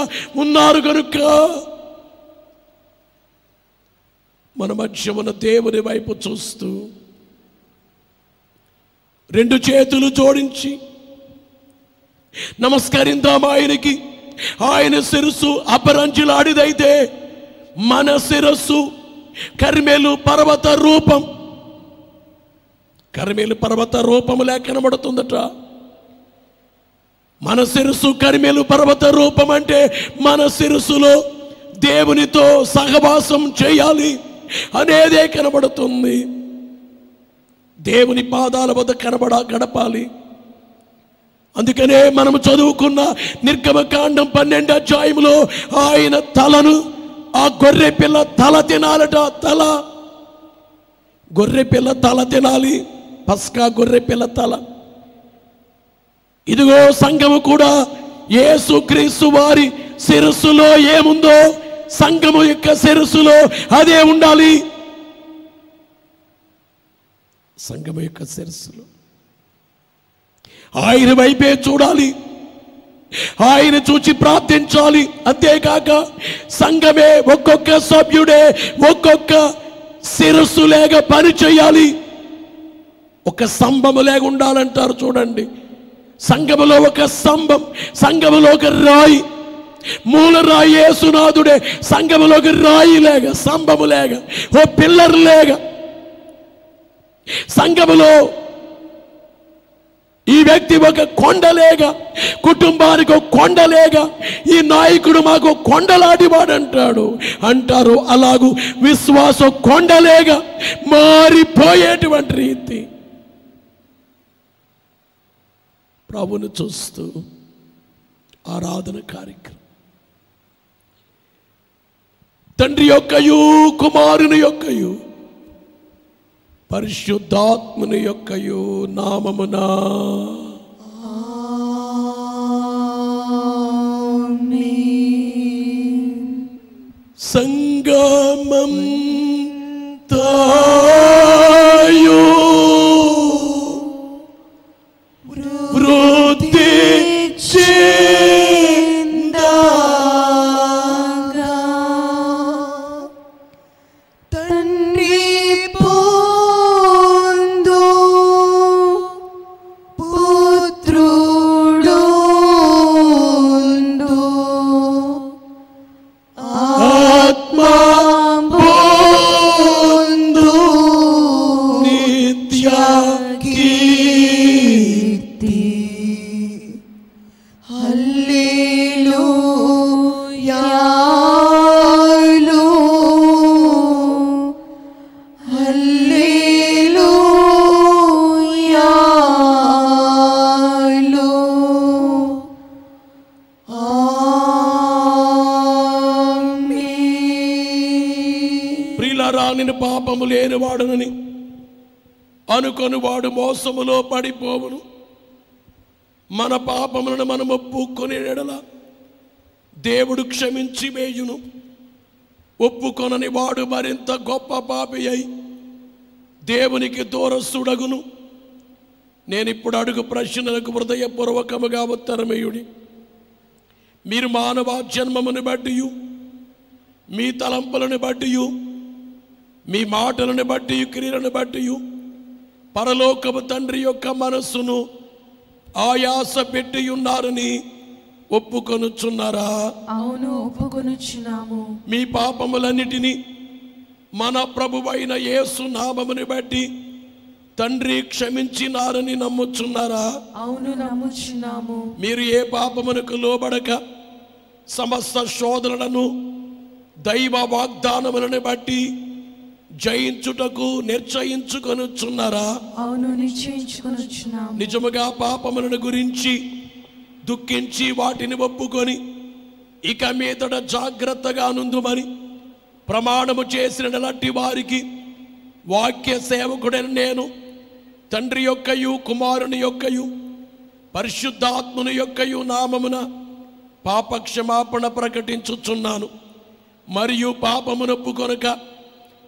ఉన్నారు. కనుక మన మధ్య ఉన్న దేవుని వైపు చూస్తూ రెండు చేతులు జోడించి నమస్కరిద్దాం ఆయనకి. ఆయన శిరస్సు అపరంజిలాడిదైతే మన శిరస్సు కర్మేలు పర్వత రూపం. కర్మేలు పర్వత రూపములే కనబడుతుందట. మన శిరస్సు కర్మేలు పర్వత రూపం అంటే మన శిరస్సులో దేవునితో సహవాసం చేయాలి అనేదే కనబడుతుంది. దేవుని పాదాల వద్ద గడపాలి. అందుకనే మనము చదువుకున్న నిర్గమకాండం 12వ అధ్యాయంలో ఆయన తలను, ఆ గొర్రె పిల్ల తల తినాలట. గొర్రె పిల్ల తల తినాలి, పస్కా గొర్రె పిల్ల తల. ఇదిగో సంఘము కూడా యేసుక్రీస్తు వారి శిరస్సులో ఏముందో సంఘము యొక్క శిరస్సులో అదే ఉండాలి. సంఘము యొక్క శిరస్సులో ఆయన వైపే చూడాలి, ఆయన చూచి ప్రార్థించాలి. అంతేకాక సంఘమే ఒక్కొక్క సభ్యుడే ఒక్కొక్క శిరస్సు లేక పని చేయాలి. ఒక స్తంభము లేక ఉండాలంటారు చూడండి. సంఘములో ఒక స్తంభం, సంఘములో ఒక రాయి, మూల రాయి యేసునాథుడే. సంఘములో ఒక రాయి లేక, స్తంభము లేక, ఓ పిల్లర్ లేక, సంఘములో ఈ వ్యక్తి ఒక కొండలేగా, కుటుంబానికి ఒక కొండలేగా, ఈ నాయకుడు మాకు కొండలాంటివాడు అంటారు. అలాగూ విశ్వాసం కొండలేగా మారిపోయేటువంటి రీతి ప్రభుని చూస్తూ ఆరాధన కార్యక్రమం, తండ్రి యొక్కయు కుమారుని యొక్కయు పరిశుద్ధాత్మని యొక్కయు నామమున సంగమం తాయు వృద్ధి నిన్ను పాపము లేనివాడునని అనుకొని వాడు మోసములో పడిపోవును. మన పాపములను మనం ఒప్పుకొని ఎడల దేవుడు క్షమించి వేయును. ఒప్పుకొనని వాడు మరింత గొప్ప పాపి అయి దేవునికి దూరస్తుడగును. నేనిప్పుడు అడుగు ప్రశ్నలకు హృదయపూర్వకముగా ఉత్తరమేయుడి. మీరు మానవ జన్మమును బట్టి, మీ తలంపులను బట్టి, మీ మాటలను బట్టి, క్రియలను బట్టి పరలోకపు తండ్రి యొక్క మనస్సును ఆయాస పెట్టి ఉన్నారని ఒప్పుకొనుచున్నారా? అవును, ఒప్పుకొనుచున్నాము. మీ పాపములన్నిటినీ మన ప్రభువైన యేసు నామమును బట్టి తండ్రి క్షమించినారని నమ్ముచున్నారా? అవును, నమ్ముచున్నాము. మీరు ఏ పాపమునకు లోబడక సమస్త శోధనలను దైవ వాగ్దానములను బట్టి జయించుటకు నిశ్చయించుకొనుచున్నారా? అవును, నిశ్చయించుకొనుచున్నాము. నిజముగా పాపములను గురించి దుఃఖించి వాటిని ఒప్పుకొని ఇక మీదట జాగ్రత్తగా నుందుమని ప్రమాణము చేసినలాంటి వారికి వాక్య సేవకుడైన నేను తండ్రి యొక్కయు కుమారుని యొక్కయు పరిశుద్ధాత్మని యొక్కయు నామమున పాపక్షమాపణ ప్రకటించుచున్నాను. మరియు పాపమునొప్పుకొనక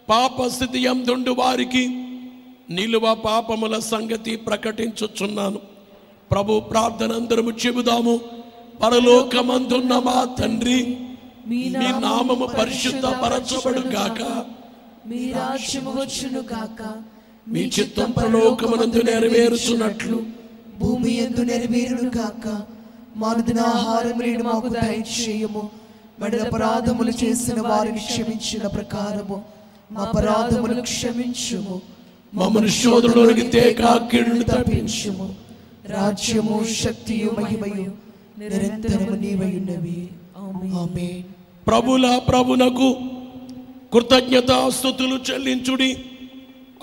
పాపస్థితి యందుండు వారికి నిలువ పాపముల సంగతి ప్రకటించుచున్నాను. ప్రభు ప్రార్థన అందరము చెబుదాము. పరలోకమందున్న మా తండ్రి, మీ నామము పరిశుద్ధపరచబడు గాక, మీ రాజ్యము వచ్చును గాక, మీ చిత్తం పరలోకమందు నెరవేరుచున్నట్లు భూమి యందు నెరవేరును గాక. మానుదిన ఆహారం నేడు మాకు దయచేయము. మన అపరాధములు చేసిన వారిని క్షమించిన ప్రకారము మా అపరాధములు క్షమించుము. మమ్మల్ని శోధనలోనికి తేక కీడును తప్పించుము. రాజ్యము శక్తియు మహిమయు నిరంతరము నీవై ఉన్నవి. ఆమేన్. ప్రభుల ప్రభునకు కృతజ్ఞతాస్తుతులు చెల్లించుడి,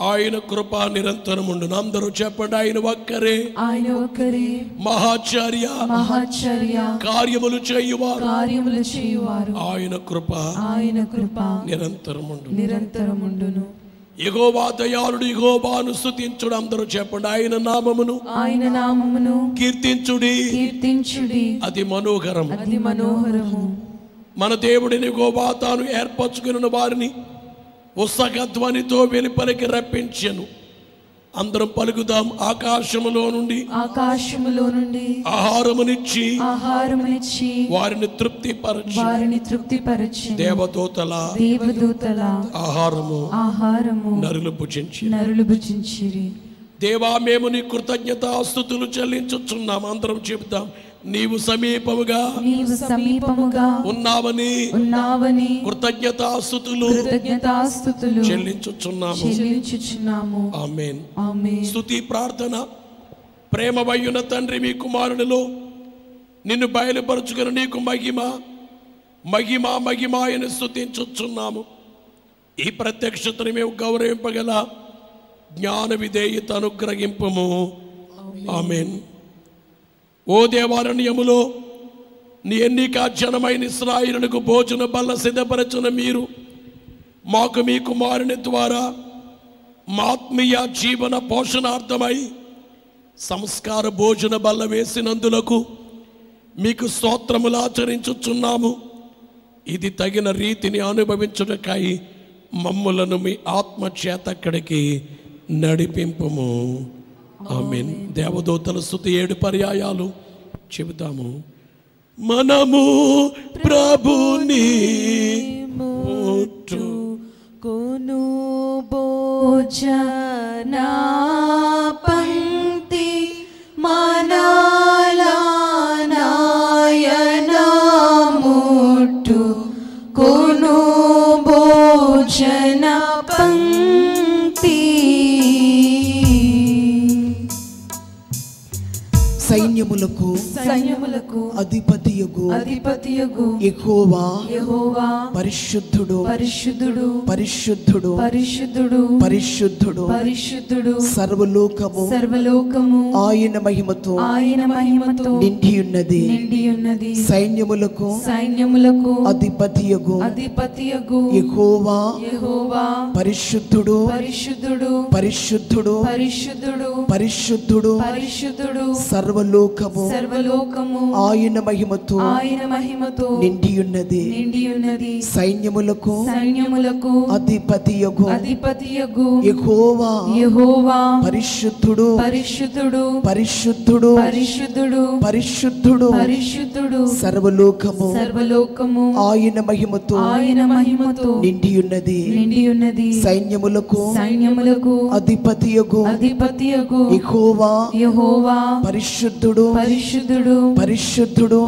ఆయన కృప నిరంతరముండును. అందరూ చెప్పండి, ఆయన ఒక్కరే, ఆయన ఒక్కరే మహాచార్య, మహాచార్య, కార్యములు చేయువారు, కార్యములు చేయువారు, ఆయన కృప నిరంతరముండును, నిరంతరముండును. యెహోవా దయాళుడు, యెహోవాను స్తుతించుడు. అందరూ చెప్పండి, ఆయన నామమును, ఆయన నామమును కీర్తించుడి, కీర్తించుడి, అది మనోహరము. అది మనోహరము. మన దేవుడిని యెహోవా తాను ఏర్పరచుకున్న వారిని ఉత్సాహ ధ్వనితో వెలుపలికి రప్పించెను. అందరం పలుకుదాం, ఆకాశములో నుండి ఆహారమునిచ్చి వారిని తృప్తిపరచి దేవదూతల ఆహారము నరులు భుజించిరి. దేవా, మేము నీ కృతజ్ఞతాస్తుతులు చెల్లించుచున్నాం. అందరం చెబుతాం, నీవు సమీపముగా ఉన్నావని కృతజ్ఞతాస్తుతులు చెల్లించుచున్నాము. ఆమేన్. స్తుతి ప్రార్థన. ప్రేమవయ్యున తండ్రి, మీ కుమారునిలో నిన్ను బయలుపరుచుకుని నీకు మహిమ అని స్తుతించుచున్నాము. ఈ ప్రత్యక్షతని మేము గౌరవింపగల జ్ఞాన విధేయత అనుగ్రహింపము. ఆమేన్. ఓ దేవారణ్యములో నీ ఎన్నిక జనమైన ఇశ్రాయేలునకు భోజన బల్ల సిద్ధపరచిన మీరు మాకు మీ కుమారుని ద్వారా ఆత్మీయ జీవన పోషణార్థమై సంస్కార భోజన బల్ల వేసినందులకు మీకు స్తోత్రములు ఆచరించుచున్నాము. ఇది తగిన రీతిని అనుభవించుటకై మమ్ములను మీ ఆత్మ చేత అక్కడికి నడిపింపము. ఆమేన్. దేవదూతల స్తుతి 7 పర్యాయాలు చెబుతాము. మనము ప్రభుని ముట్టుకొను భోజనా పంక్తి మనాలనాయన ముట్టుకొను భోజన పంక్తి. సైన్యములకు అధిపతియగు యెహోవా పరిశుద్ధుడు సర్వలోకము ఆయన మహిమతో నిండియున్నది. సైన్యములకు అధిపతియగు యెహోవా పరిశుద్ధుడు సర్వలోకము ఆయన మహిమతో నిండియున్నది. సైన్యములకు అధిపతియగు యెహోవా పరిశుద్ధుడు సర్వలోకము ఆయన మహిమతో నిండియున్నది. సైన్యములకు అధిపతియగు యెహోవా పరిశుద్ధుడు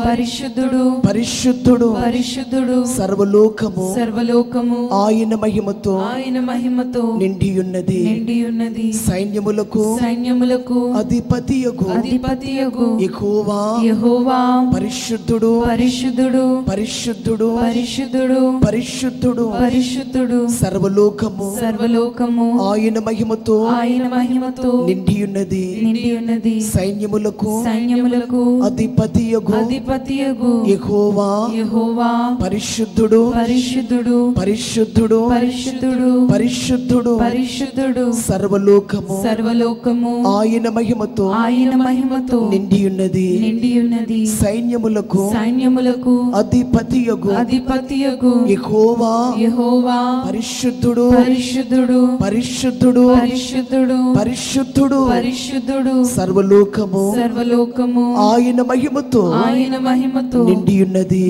సర్వలోకము ఆయన మహిమతో నిండియున్నది. సైన్యములకు అధిపతియగు యెహోవా పరిశుద్ధుడు సర్వలోకము ఆయన మహిమతో నిండియున్నది. సైన్యములకు అధిపతియగు యెహోవా పరిశుద్ధుడు సర్వలోకము ఆయన మహిమతో నిండియున్నది. సైన్యములకు అధిపతియగు యెహోవా పరిశుద్ధుడు సర్వలోకము ఆయన మహిమతో నిండియున్నది.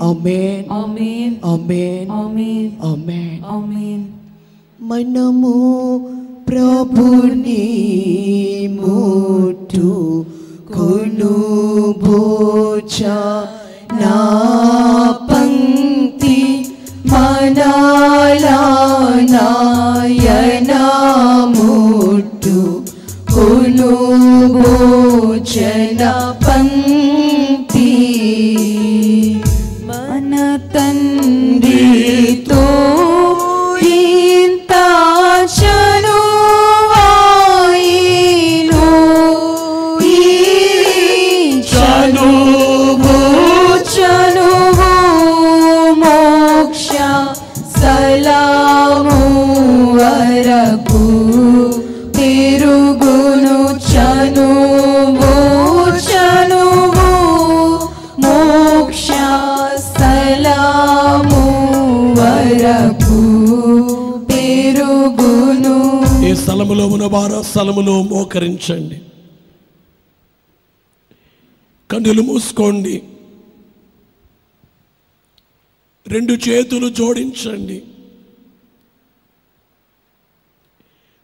ఆమేన్. మనము ప్రభుని ముట్టుకొను భోజనా పంక్తి మనాలనాయన ముట్టుకొను భోజన పంక్తి. మన స్థలము వరకు తిరుగును చనువు చనువు మోక్ష స్థలము వరకు తిరుగును. ఈ స్థలములో ఉన్న వారు ఆ స్థలములో మోకరించండి. కన్నులు మూసుకోండి. రెండు చేతులు జోడించండి.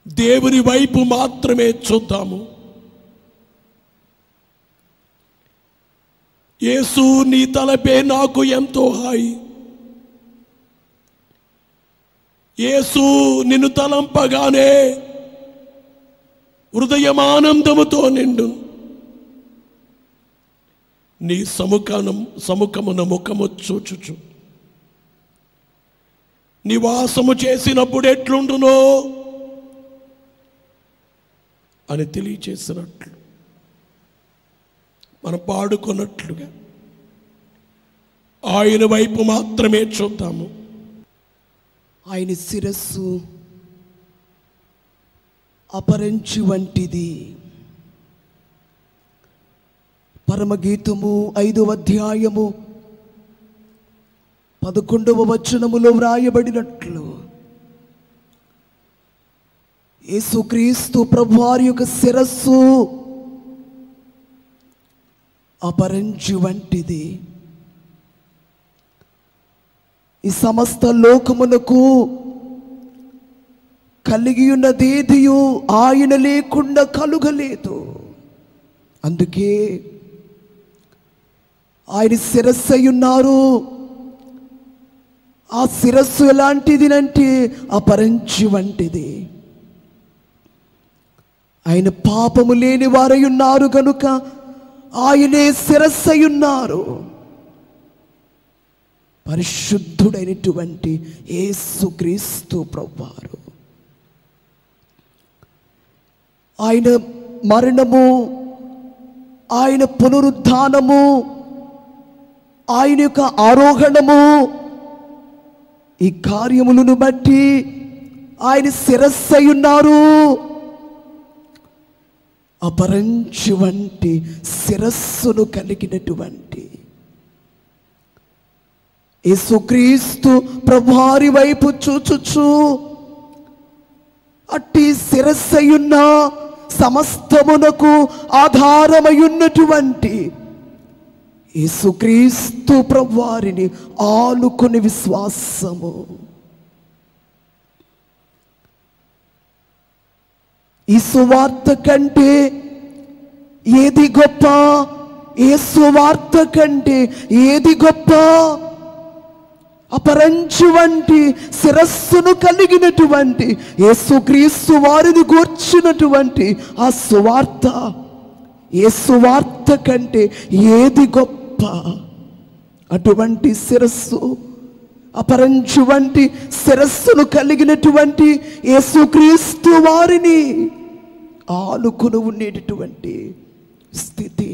దేవుని వైపు మాత్రమే చూద్దాము. యేసు, నీ తలపే నాకు ఎంతో హాయి. యేసు, నిన్ను తలంపగానే హృదయమానందముతో నిండు. నీ సముఖమున ముఖము చూచుచు నివాసము చేసినప్పుడు ఎట్లుండునో అని తెలియచేసినట్లు మనం పాడుకున్నట్లుగా ఆయన వైపు మాత్రమే చూద్దాము. ఆయన శిరస్సు అపరంచి వంటిది. పరమగీతము 5వ అధ్యాయము 11వ వచనములో వ్రాయబడినట్లు యేసుక్రీస్తు ప్రభువారి యొక్క శిరస్సు అపరంజి వంటిది. ఈ సమస్త లోకమునకు కలిగి ఉన్నదేదియు ఆయన లేకుండా కలుగలేదు. అందుకే ఆయన శిరస్సు అయ్యున్నారు. ఆ శిరస్సు ఎలాంటిదినంటే అపరంజి వంటిది. ఆయన పాపము లేని వారై ఉన్నారు కనుక ఆయనే శిరస్సు అయ్యున్నారు. పరిశుద్ధుడైనటువంటి యేసుక్రీస్తు ప్రభువారు ఆయన మరణము, ఆయన పునరుద్ధానము, ఆయన యొక్క ఆరోహణము, ఈ కార్యములను బట్టి ఆయన శిరస్సు అయ్యున్నారు. అపరంజి వంటి శిరస్సును కలిగినటువంటి యేసుక్రీస్తు ప్రభువారి వైపు చూచుచు అట్టి శిరస్సు అయ్యున్న సమస్తమునకు ఆధారమయ్యున్నటువంటి యేసుక్రీస్తు ప్రభువారిని ఆనుకుని విశ్వాసము. ఈ సువార్త కంటే ఏది గొప్ప? ఏ సువార్త కంటే ఏది గొప్ప? అపరంజి వంటి శిరస్సును కలిగినటువంటి యేసుక్రీస్తు వారిని గూర్చినటువంటి ఆ సువార్త, ఏ సువార్త కంటే ఏది గొప్ప? అటువంటి శిరస్సు, అపరంజి వంటి శిరస్సును కలిగినటువంటి యేసుక్రీస్తు వారిని ఆనుకుని ఉండేటటువంటి స్థితి.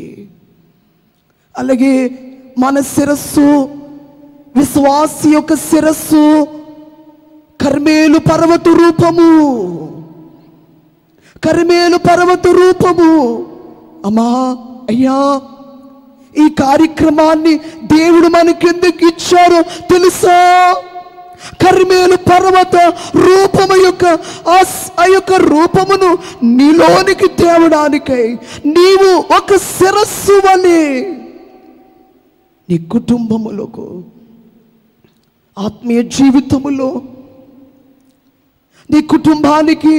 అలాగే మన శిరస్సు, విశ్వాసి యొక్క శిరస్సు కర్మేలు పర్వత రూపము. కర్మేలు పర్వత రూపము. అమ్మా, అయ్యా, ఈ కార్యక్రమాన్ని దేవుడు మనకెందుకు ఇచ్చారో తెలుసా? కర్మేలు పర్వత రూపము యొక్క ఆ యొక్క రూపమును నీలోనికి తేవడానికై నీవు ఒక శిరస్సు వలె నీ కుటుంబములకు, ఆత్మీయ జీవితములో నీ కుటుంబానికి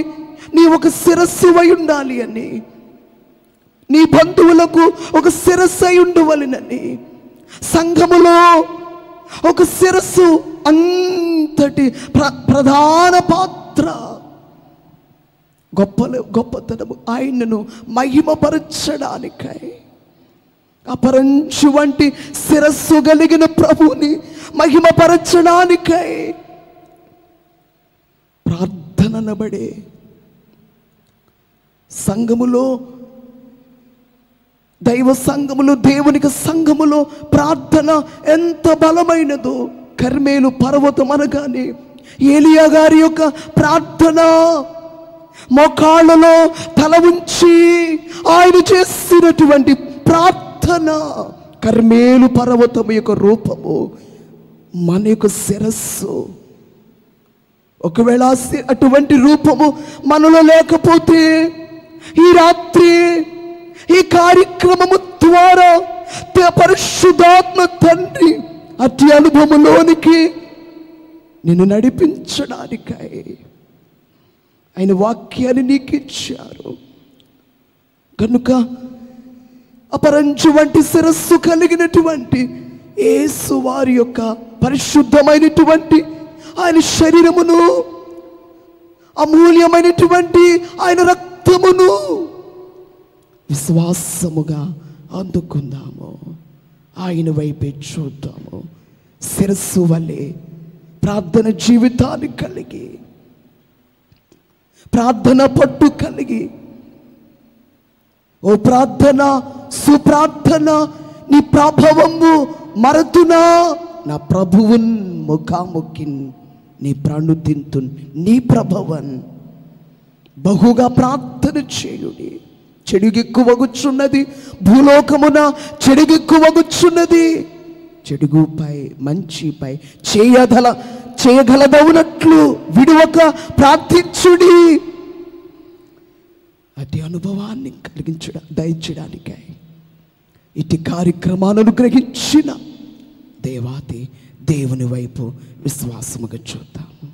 నీ ఒక శిరస్సు అయి ఉండాలి అని, నీ బంధువులకు ఒక శిరస్సు అయి ఉండవలెనని, సంఘములో ఒక శిరస్సు అంతటి ప్రధాన పాత్ర, గొప్పతనము ఆయనను మహిమపరచడానికై అపరంజి వంటి శిరస్సు కలిగిన ప్రభువుని మహిమపరచడానికై ప్రార్థననబడే సంఘములో, దైవ సంఘములో, దేవునికి సంఘములో ప్రార్థన ఎంత బలమైనదో. కర్మేలు పర్వతం అనగానే ఏలియా గారి యొక్క ప్రార్థన, మోకాళ్ళలో తల ఉంచి ఆయన చేసినటువంటి ప్రార్థన, కర్మేలు పర్వతము యొక్క రూపము మన యొక్క శిరస్సు. ఒకవేళ అటువంటి రూపము మనలో లేకపోతే ఈ రాత్రి ఈ కార్యక్రమము ద్వారా పరిశుద్ధాత్మ తండ్రి అట్టి అనుభవంలోనికి నిన్ను నడిపించడానికై ఆయన వాక్యాన్ని నీకు ఇచ్చారు కనుక అపరంజు వంటి శిరస్సు కలిగినటువంటి యేసు వారి యొక్క పరిశుద్ధమైనటువంటి ఆయన శరీరమును, అమూల్యమైనటువంటి ఆయన రక్తమును విశ్వాసముగా అందుకుందాము. ఆయన వైపే చూద్దాము. శిరస్సు వలె ప్రార్థన జీవితాన్ని కలిగి, ప్రార్థన పట్టు కలిగి, ఓ ప్రార్థన సుప్రార్థన నీ ప్రభావము మరతునా నా ప్రభువున్ ముఖాముఖిన్ నీ ప్రాణుతింతున్ నీ ప్రభవన్. బహుగా ప్రార్థన చేయుడి. చెడుగెక్కువగుచున్నది, భూలోకమున చెడుగెక్కువగుచున్నది. చెడుగుపై మంచిపై చేయగలదవునట్లు విడువక ప్రార్థించుడి. అతి అనుభవాన్ని దయచేయడానికై ఇటు కార్యక్రమాలను గ్రహించిన దేవాతి దేవుని వైపు విశ్వాసముగా చూద్దాము.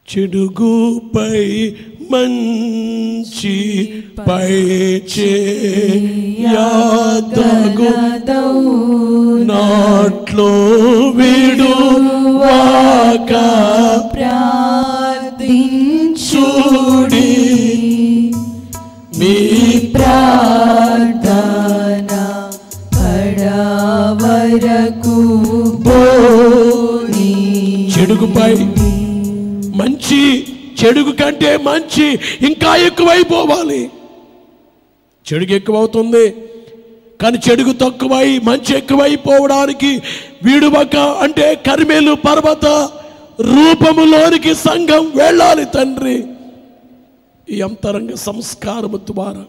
చెడుగుపై మంచి పై చేయదగు నాట్లో విడువాక ప్రార్థించుడి. మీ ప్రార్థన కడవరకు బోని. చెడుగుపై మంచి, చెడుగు కంటే మంచి ఇంకా ఎక్కువైపోవాలి. చెడుగు ఎక్కువవుతుంది కానీ చెడుగు తక్కువై మంచి ఎక్కువైపోవడానికి వీడువక అంటే కర్మేలు పర్వత రూపములోనికి సంఘం వెళ్ళాలి. తండ్రి ఈ అంతరంగ సంస్కారము ద్వారా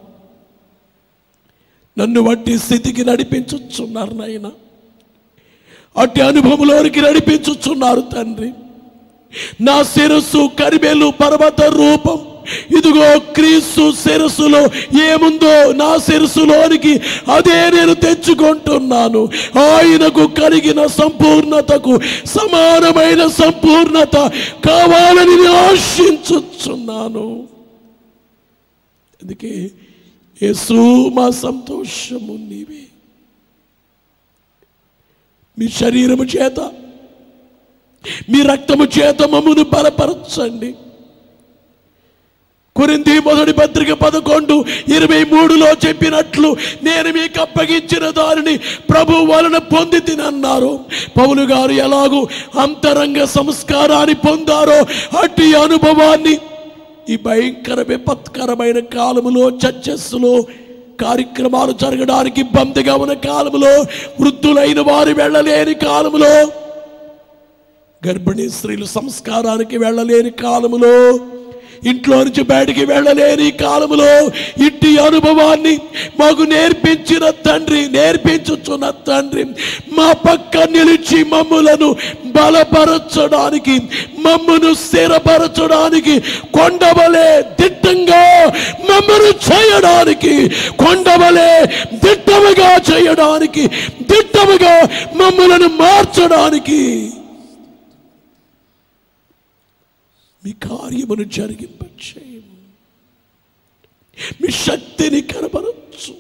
నన్ను వట్టి స్థితికి నడిపించుచున్నారు నాయన. అట్టి అనుభవంలోనికి నడిపించుచున్నారు తండ్రి. నా శిరస్సు కర్మేలు పర్వత రూపం. ఇదిగో క్రీస్తు శిరస్సులో ఏముందో నా శిరస్సులోనికి అదే నేను తెచ్చుకుంటున్నాను. ఆయనకు కలిగిన సంపూర్ణతకు సమానమైన సంపూర్ణత కావాలని ఆశించుచున్నాను. అందుకే యేసు మా సంతోషము నీవే. మీ శరీరము చేత మీ రక్తము చేత మమ్మును బలపరచండి. కొరింథీ మొదటి పత్రిక 11:23లో చెప్పినట్లు నేను మీకు అప్పగించిన దానిని ప్రభు వలన పొంది తినన్నారు. పౌలు గారు ఎలాగూ అంతరంగ సంస్కారాన్ని పొందారో అట్టి అనుభవాన్ని ఈ భయంకర విపత్కరమైన కాలములో, చర్చెస్లో కార్యక్రమాలు జరగడానికి బందిగా ఉన్న కాలములో, వృద్ధులైన వారు వెళ్ళలేని కాలములో, గర్భిణీ స్త్రీలు సంస్కారానికి వెళ్ళలేని కాలములో, ఇంట్లో నుంచి బయటికి వెళ్ళలేని కాలములో ఇట్టి అనుభవాన్ని మాకు నేర్పించిన తండ్రి, నేర్పించుచున్న తండ్రి మా పక్క నిలిచి మమ్ములను బలపరచడానికి, మమ్మను స్థిరపరచడానికి, కొండవలే దిట్టంగా మమ్మను చేయడానికి, కొండవలే దిట్టముగా చేయడానికి, దిట్టముగా మమ్మలను మార్చడానికి మీ కార్యమును జరిగింపచేయము. మీ శక్తిని కనబరచు,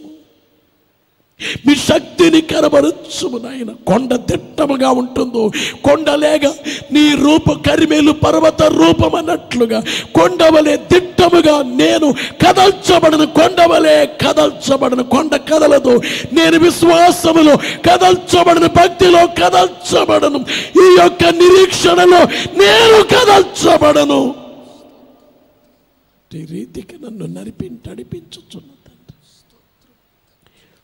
మీ శక్తిని కనబరచుము నాయన. కొండ దిట్టముగా ఉంటుందో, కొండ లేక నీ రూప కర్మేలు పర్వత రూపం అన్నట్లుగా కొండవలే దిట్టముగా నేను కదల్చబడను. కొండవలే కదల్చబడను. కొండ కదలదు. నేను విశ్వాసములో కదల్చబడను, భక్తిలో కదల్చబడను, ఈ యొక్క నిరీక్షణలో నేను కదల్చబడను. ఈ రీతికి నన్ను నడిపించుచున్న తండ్రి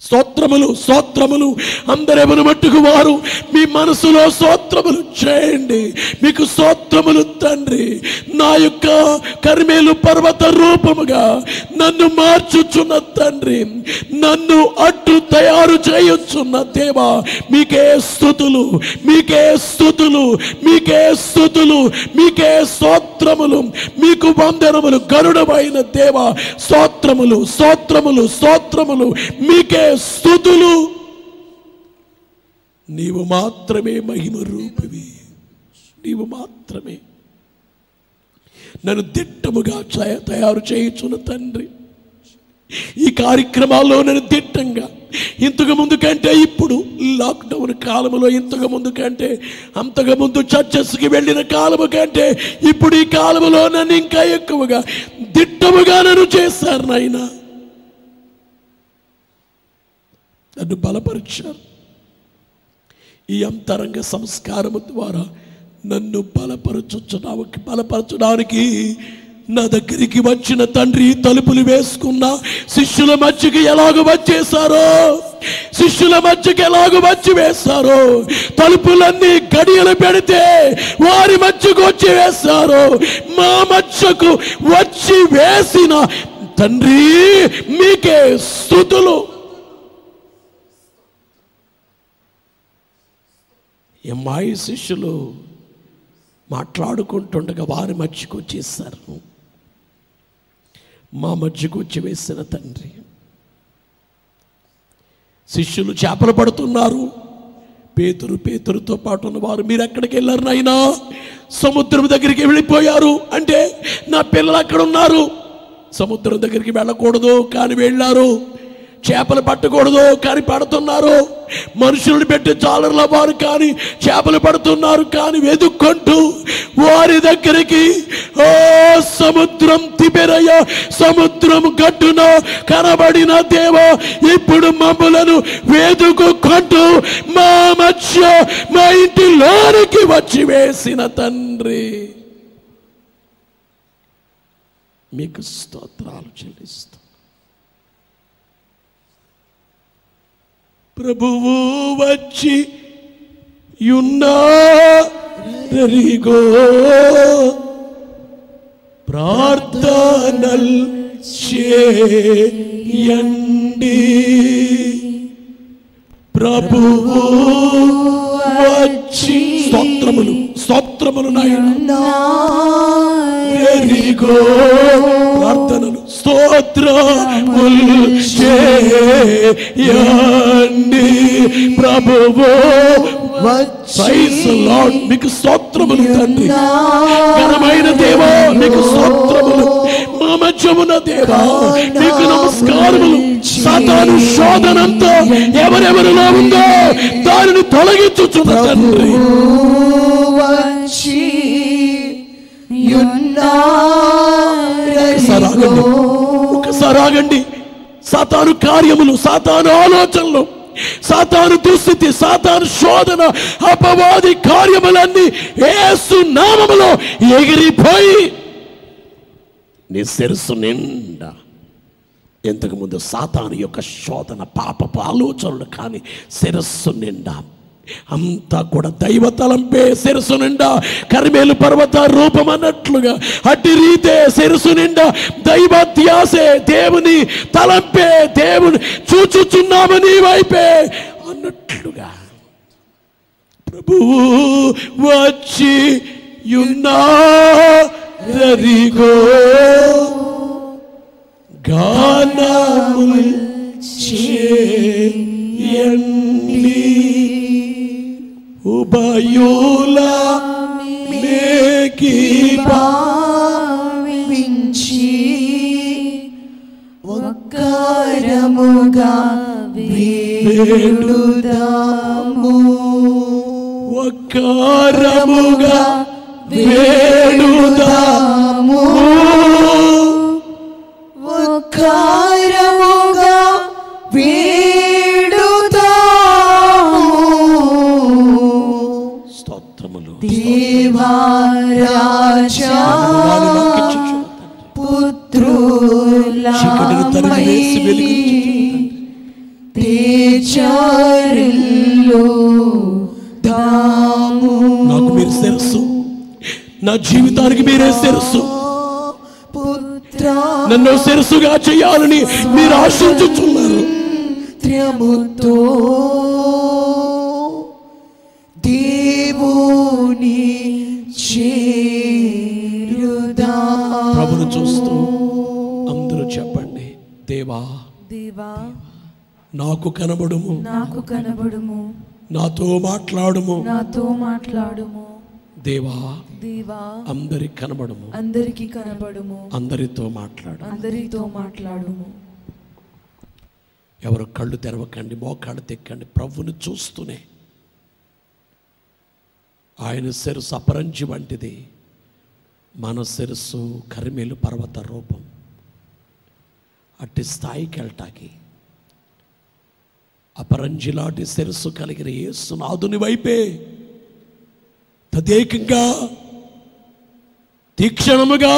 స్తోత్రములు, స్తోత్రములు. అందరెవరు మట్టుకు వారు మీ మనసులో స్తోత్రములు చేయండి. మీకు స్తోత్రములు తండ్రి. నా యొక్క కర్మేలు పర్వత రూపముగా నన్ను మార్చుచున్న తండ్రి, నన్ను అట్టు తయారు చేయుచున్న దేవా, మీకే స్తుతులు, మీకే స్తుతులు, మీకే స్తుతులు, మీకే స్తోత్రములు, మీకు వందనములు. గరుడమైన దేవా, స్తోత్రములు, స్తోత్రములు, స్తోత్రములు, మీకే స్తుతులు. నీవు మాత్రమే మహిమ రూపివి. నీవు మాత్రమే నన్ను దిట్టముగా తయారు చేయుచున్న తండ్రి. ఈ కార్యక్రమాల్లో నేను దిట్టంగా ఇంతకు ముందు కంటే, ఇప్పుడు లాక్డౌన్ కాలంలో ఇంతకు ముందు కంటే, అంతకు ముందు చర్చస్కి వెళ్ళిన కాలము కంటే ఇప్పుడు ఈ కాలంలో నన్ను ఇంకా ఎక్కువగా దిట్టముగా నన్ను చేశారు నాయన. నన్ను బలపరిచారు. ఈ అంతరంగ సంస్కారము ద్వారా నన్ను బలపరచడానికి నా దగ్గరికి వచ్చిన తండ్రి, తలుపులు వేసుకున్న శిష్యుల మధ్యకి ఎలాగ వచ్చేశారో, శిష్యుల మధ్యకి ఎలాగ వచ్చి వేశారో, తలుపులన్నీ గడియలు పెడితే వారి మధ్యకు వచ్చి వేశారో, మా మధ్యకు వచ్చి వేసిన తండ్రి, మీకే స్తుతులు. అమ్మాయి శిష్యులు మాట్లాడుకుంటుండగా వారి మధ్యకు వచ్చేసారు. మా మధ్యకు వచ్చి వేసిన తండ్రి. శిష్యులు చేపలు పడుతున్నారు. పేతురుతో పాటు ఉన్నవారు, మీరు ఎక్కడికి వెళ్ళారు నాయనా? సముద్రం దగ్గరికి వెళ్ళిపోయారు. అంటే నా పిల్లలు అక్కడ ఉన్నారు. సముద్రం దగ్గరికి వెళ్ళకూడదు కానీ వెళ్ళారు. చేపలు పట్టకూడదు కానీ పడుతున్నారు. మనుషులను పెట్టి జాలర్ల వారు కానీ చేపలు పడుతున్నారు. కానీ వెతుక్కుంటూ వారి దగ్గరికి, ఓ సముద్రం తిబెరయ సముద్రం గట్టున కనబడిన దేవా, ఇప్పుడు మమ్ములను వెతుక్కుంటూ మా మధ్య, మా ఇంటిలోనికి వచ్చి వేసిన తండ్రి, మీకు స్తోత్రాలు చెల్లిస్తాం. ప్రభువు వచ్చి యున్నారిగో ప్రార్థనల్ చేయండి. ప్రభువు వచ్చి, స్తోత్రములు, స్తోత్రములు నాయనా, ప్రార్థనలు, స్తోత్రములు చేయండి. ప్రభువు మీకు స్తోత్రములు తండ్రి. ఘనమైన దేవా, మీకు స్తోత్రములు. మా మధ్యమున దేవా, మీకు నమస్కారములు. సాతాను శోధనంతా ఎవరెవరిలో ఉందో దానిని తొలగించుచున్న తండ్రి, ఒకసారి ఆగండి. సాతాను కార్యములు, సాతాను ఆలోచనలు, సాతాను దుస్థితి, సాతాను శోధన, అపవాది కార్యములన్నీ యేసు నామములో ఎగిరిపోయి నీ శిరస్సు నిండా, ఇంతకుముందు సాతాను యొక్క శోధన, పాపపు ఆలోచనలు కానీ శిరస్సు నిండా అంతా కూడా దైవ తలంపే శిరస్సు నిండా, కర్మేలు పర్వత రూపం అన్నట్లుగా అట్టి రీతే శిరస్సు నిండా దైవ ధ్యాసే, దేవుని తలంపే, దేవుని చూచుచున్నాము నీ వైపే అన్నట్లుగా ప్రభువు వచ్చి యున్నారిగో గానములు చేయండి. ఉభయుల మేకి భావించి ఒక్కరముగా వేడుదాము, ఒక్కరముగా వేడుదాము, ఒక్కరముగా దేవా రాజా పుత్రులమై నాకు మీరు శిరస్సు, నా జీవితానికి మీరే శిరస్సు. నన్ను శిరస్సుగా చేయాలని మీరు ఆశించుచున్నారు. త్రముతో దేవుని చేరుదా. ప్రభును చూస్తూ అందరూ చెప్పండి, దేవా దేవా నాకు కనబడుము, నాకు కనబడుము, నాతో మాట్లాడుము. నాతో మాట్లాడుము. దేవా దేవా అందరికి కనబడుము, అందరికీ కనబడుము, అందరితో మాట్లాడు. అందరితో మాట్లాడుము. ఎవరు కళ్ళు తెరవకండి, మోకాళ్ళు తెక్కండి. ప్రభుని చూస్తూనే ఆయన శిరస్సు అపరంజి వంటిది, మన శిరస్సు కరిమేలు పర్వత రూపం. అట్టి స్థాయికి వెళ్ళటానికి అపరంజి లాంటి శిరస్సు కలిగిన యేసునాథుని వైపే తదేకంగా తీక్షణముగా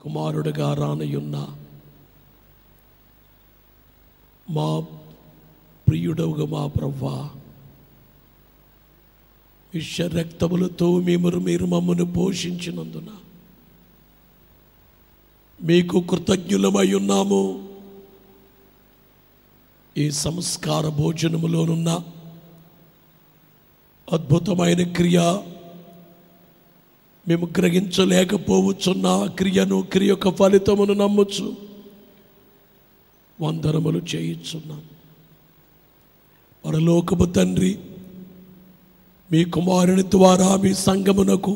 కుమారుడిగా రానయున్న మా ప్రియుడవుగా మా ప్రభువా, విష రక్తములతో మీరు మమ్మను పోషించినందున మీకు కృతజ్ఞులమై ఉన్నాము. ఈ సంస్కార భోజనములోనున్న అద్భుతమైన క్రియ మేము గ్రహించలేకపోవచ్చున్న క్రియ యొక్క ఫలితమును నమ్మొచ్చు. వందనములు చేయుచున్నాం. పరలోకపు తండ్రి, మీ కుమారుని ద్వారా మీ సంఘమునకు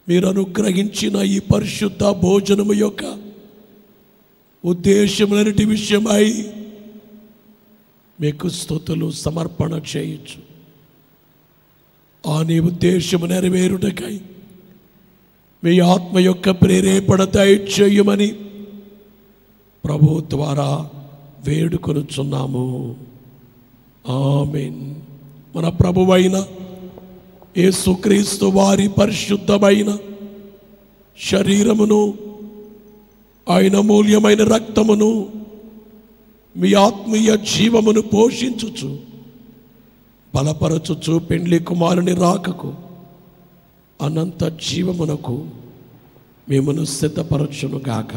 మీరు అనుగ్రహించిన ఈ పరిశుద్ధ భోజనము యొక్క ఉద్దేశములన్నిటి విషయమై మీకు స్తుతులు సమర్పణ చేయొచ్చు. ఆ నీ ఉద్దేశము నెరవేరుటకై మీ ఆత్మ యొక్క ప్రేరేపణ దయచేయమని ప్రభు ద్వారా వేడుకొనుచున్నాము. ఆమేన్. మన ప్రభువైన యేసుక్రీస్తు వారి పరిశుద్ధమైన శరీరమును, ఆయన మూల్యమైన రక్తమును మీ ఆత్మీయ జీవమును పోషించుచు బలపరచుచు పెండ్లి కుమారుని రాకకు అనంత జీవమునకు మిమ్మను సిద్ధపరచునుగాక.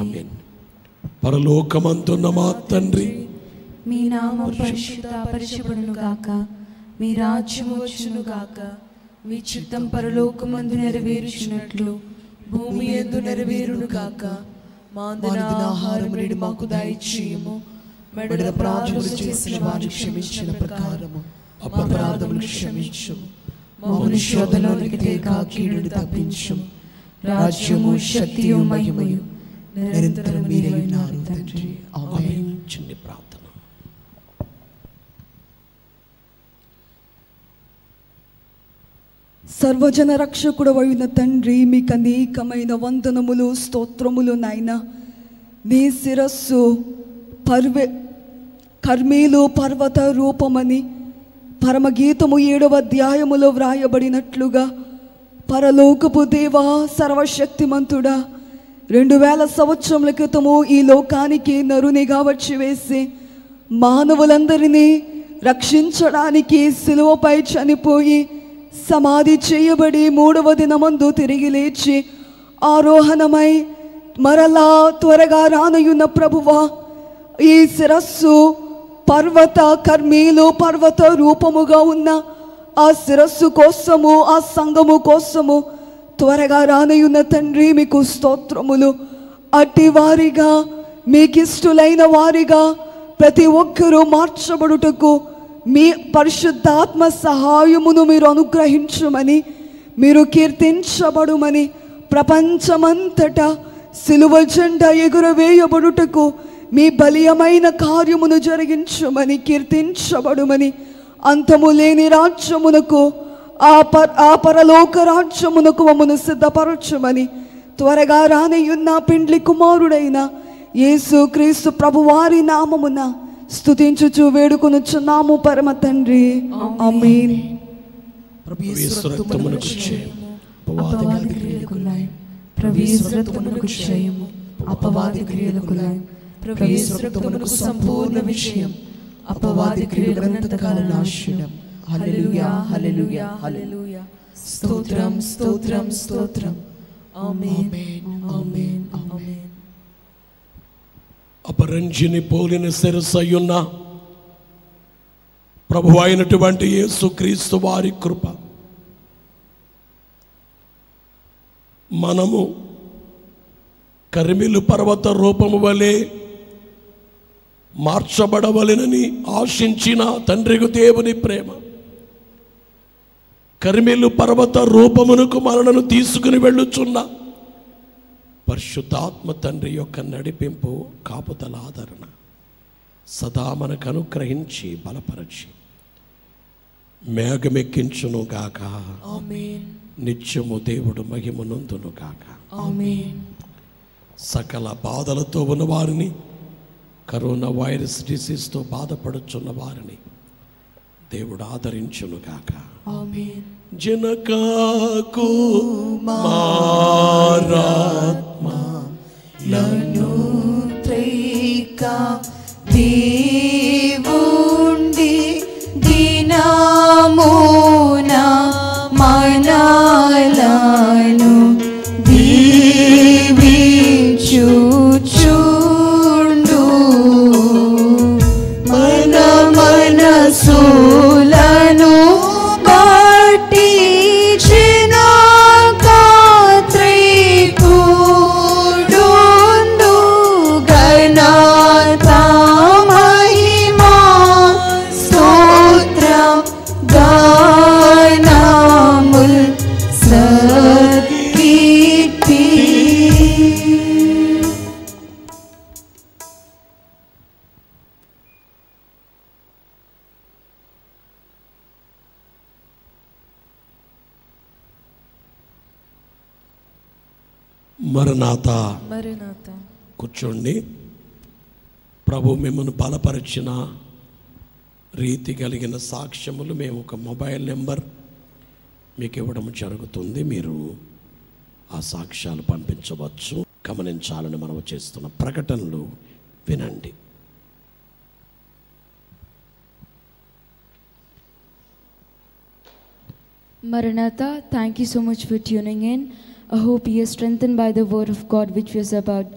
ఆమేన్. పరలోకమందున్న మా తండ్రి, మీ నామం పరిశుద్ధపరచబడును గాక, మీ రాజ్యము వచ్చును గాక, మీ చిత్తం పరలోకమందు నెరవేరుచున్నట్లు భూమి యందు నెరవేరును గాక. మా అనుదిన ఆహారము నేడు మాకు దయచేయము. మెడల అపరాధములు చేసిన వారిని క్షమించిన ప్రకారము అపరాధములు క్షమించుము. మమ్మల్ని శోధనలోనికి తేక కీడును తప్పించుము. రాజ్యము, శక్తియు, మహిమయు నిరంతరం మీరే ఉన్నారు తండ్రి. ఆమేన్. చిన్న ప్రార్థన. సర్వజన రక్షకుడు అయిన తండ్రి, మీకు అనేకమైన వందనములు, స్తోత్రములు నాయన. నీ శిరస్సు కర్మేలు పర్వత రూపమని పరమగీతము 7వ అధ్యాయములో వ్రాయబడినట్లుగా పరలోకపు దేవా, సర్వశక్తిమంతుడా, 2000 సంవత్సరముల క్రితము ఈ లోకానికి నరునిగా వచ్చి వేసి మానవులందరినీ రక్షించడానికి శిలువపై చనిపోయి సమాధి చేయబడి 3వ దినమందు తిరిగి లేచి ఆరోహణమై మరలా త్వరగా రానయున్న ప్రభువా, ఈ శిరస్సు కర్మేలు పర్వత రూపముగా ఉన్న ఆ శిరస్సు కోసము, ఆ సంఘము కోసము త్వరగా రానయున్న తండ్రి, మీకు స్తోత్రములు. అట్టి వారిగా, మీకిష్టులైన వారిగా ప్రతి ఒక్కరూ మార్చబడుటకు మీ పరిశుద్ధాత్మ సహాయమును మీరు అనుగ్రహించమని, మీరు కీర్తించబడుమని, ప్రపంచమంతటా సిలువ జెండా ఎగురవేయబడుటకు మీ బలీయమైన కార్యమును జరిగించమని, కీర్తించబడుమని, అంతము లేని రాజ్యమునకు, ఆ పరలోక రాజ్యమునకు మమ్మను సిద్ధపరచమని త్వరగా రానయ్యున్న పెండ్లి కుమారుడైన యేసుక్రీస్తు ప్రభువారి నామమున స్తుతించుచు వేడుకొనుచున్నాము పరమ తండ్రి. ఆమేన్. అపవాది క్రియలకు సంపూర్ణ విషయం, అపవాది క్రియల నాశనం. హల్లెలూయా, హల్లెలూయా, హల్లెలూయా. స్తోత్రం, స్తోత్రం, స్తోత్రం. ఆమేన్, ఆమేన్, ఆమేన్. అపరంజిని పోలిన శిరస్సయ్యున్న ప్రభు అయినటువంటి యేసుక్రీస్తు వారి కృప మనము కర్మేలు పర్వత రూపము వలె మార్చబడవలెనని ఆశించిన తండ్రికి దేవుని ప్రేమ, కర్మేలు పర్వత రూపమునకు మనలను తీసుకుని వెళ్ళుచున్న పరిశుద్ధాత్మ తండ్రి యొక్క నడిపింపు, కాపుదల, ఆదరణ సదా మనకు అనుగ్రహించి బలపరచి మేఘమెక్కించును గాక. ఆమేన్. నిత్యము దేవుడు మహిమనందును గాక. ఆమేన్. సకల బాధలతో ఉన్న వారిని, కరోనా వైరస్ డిసీజ్తో బాధపడుచున్న వారిని దేవుడు ఆదరించును గాక. ఆమేన్. జనకాకు మారాత్మ నన్ను త్రైక దేవుండి దినమున మనలను దీవించుచుండు మన మనసులను బట్టి చినకాత్రికుడుండు ఘనత మహిమా స్తోత్రం గానముల్ సకీర్తి. మరణాత. మరణాత. కూర్చోండి. ప్రభు మిమ్మల్ని బలపరిచిన రీతి కలిగిన సాక్ష్యములు మేము ఒక మొబైల్ నెంబర్ మీకు ఇవ్వడం జరుగుతుంది. మీరు ఆ సాక్ష్యాలు పంపించవచ్చు. గమనించాలని మనం చేస్తున్న ప్రకటనలు వినండి. Maranatha, thank you so much for tuning in. I hope you are strengthened by the word of God, which was about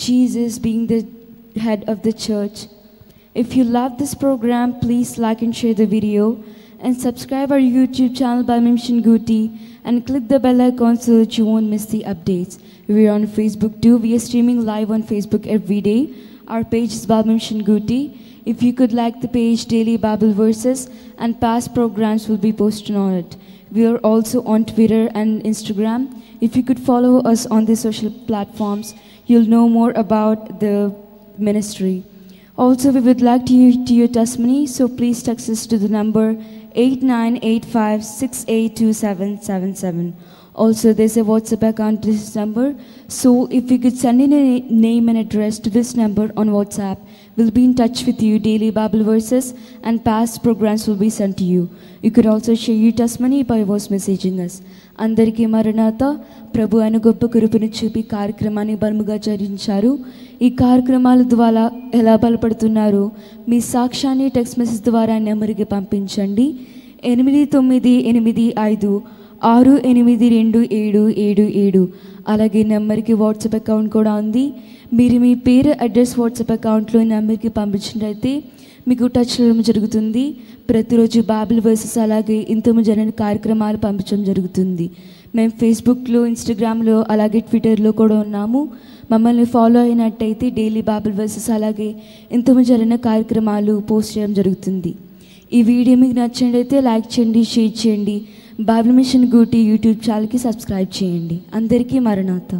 Jesus being the head of the church. If you love this program, please like and share the video and subscribe our YouTube channel by Mimshin Guti and click the bell icon so that you won't miss the updates. We are on Facebook too. We are streaming live on Facebook every day. Our page is Mimshin Guti. If you could like the page, daily Bible verses and past programs will be posted on it. We are also on Twitter and Instagram. If you could follow us on the social platforms, you'll know more about the ministry. Also, we would like to hear your testimony, so please text us to the number 8985682777. Also, there's a WhatsApp account to this number, so if you could send in a name and address to this number on WhatsApp, we'll be in touch with you. Daily Bible verses and past programs will be sent to you. You could also share your testimony by voice messaging us. అందరికీ మరణాత. ప్రభు ఆయన గొప్ప కృపను చూపి కార్యక్రమాన్ని బలముగా జరిగించారు. ఈ కార్యక్రమాల ద్వారా ఎలా బలపడుతున్నారు మీ సాక్ష్యాన్ని టెక్స్ట్ మెసేజ్ ద్వారా నెంబర్కి పంపించండి. 8985568277. అలాగే నెంబర్కి వాట్సాప్ అకౌంట్ కూడా ఉంది. మీరు మీ పేరు అడ్రస్ వాట్సాప్ అకౌంట్లో నెంబర్కి పంపించినట్లయితే మీకు టచ్ చేయడం జరుగుతుంది. ప్రతిరోజు బైబిల్ వర్సెస్ అలాగే ఇంతమంది జన కార్యక్రమాలు పంపించడం జరుగుతుంది. మేము ఫేస్బుక్లో, ఇన్స్టాగ్రామ్లో అలాగే ట్విట్టర్లో కూడా ఉన్నాము. మమ్మల్ని ఫాలో అయినట్టయితే డైలీ బైబిల్ వర్సెస్ అలాగే ఇంతమంది జరిగిన కార్యక్రమాలు పోస్ట్ చేయడం జరుగుతుంది. ఈ వీడియో మీకు నచ్చినట్లయితే లైక్ చేయండి, షేర్ చేయండి. బైబిల్ మిషన్ గూటి యూట్యూబ్ ఛానల్కి సబ్స్క్రైబ్ చేయండి. అందరికీ మరణాత.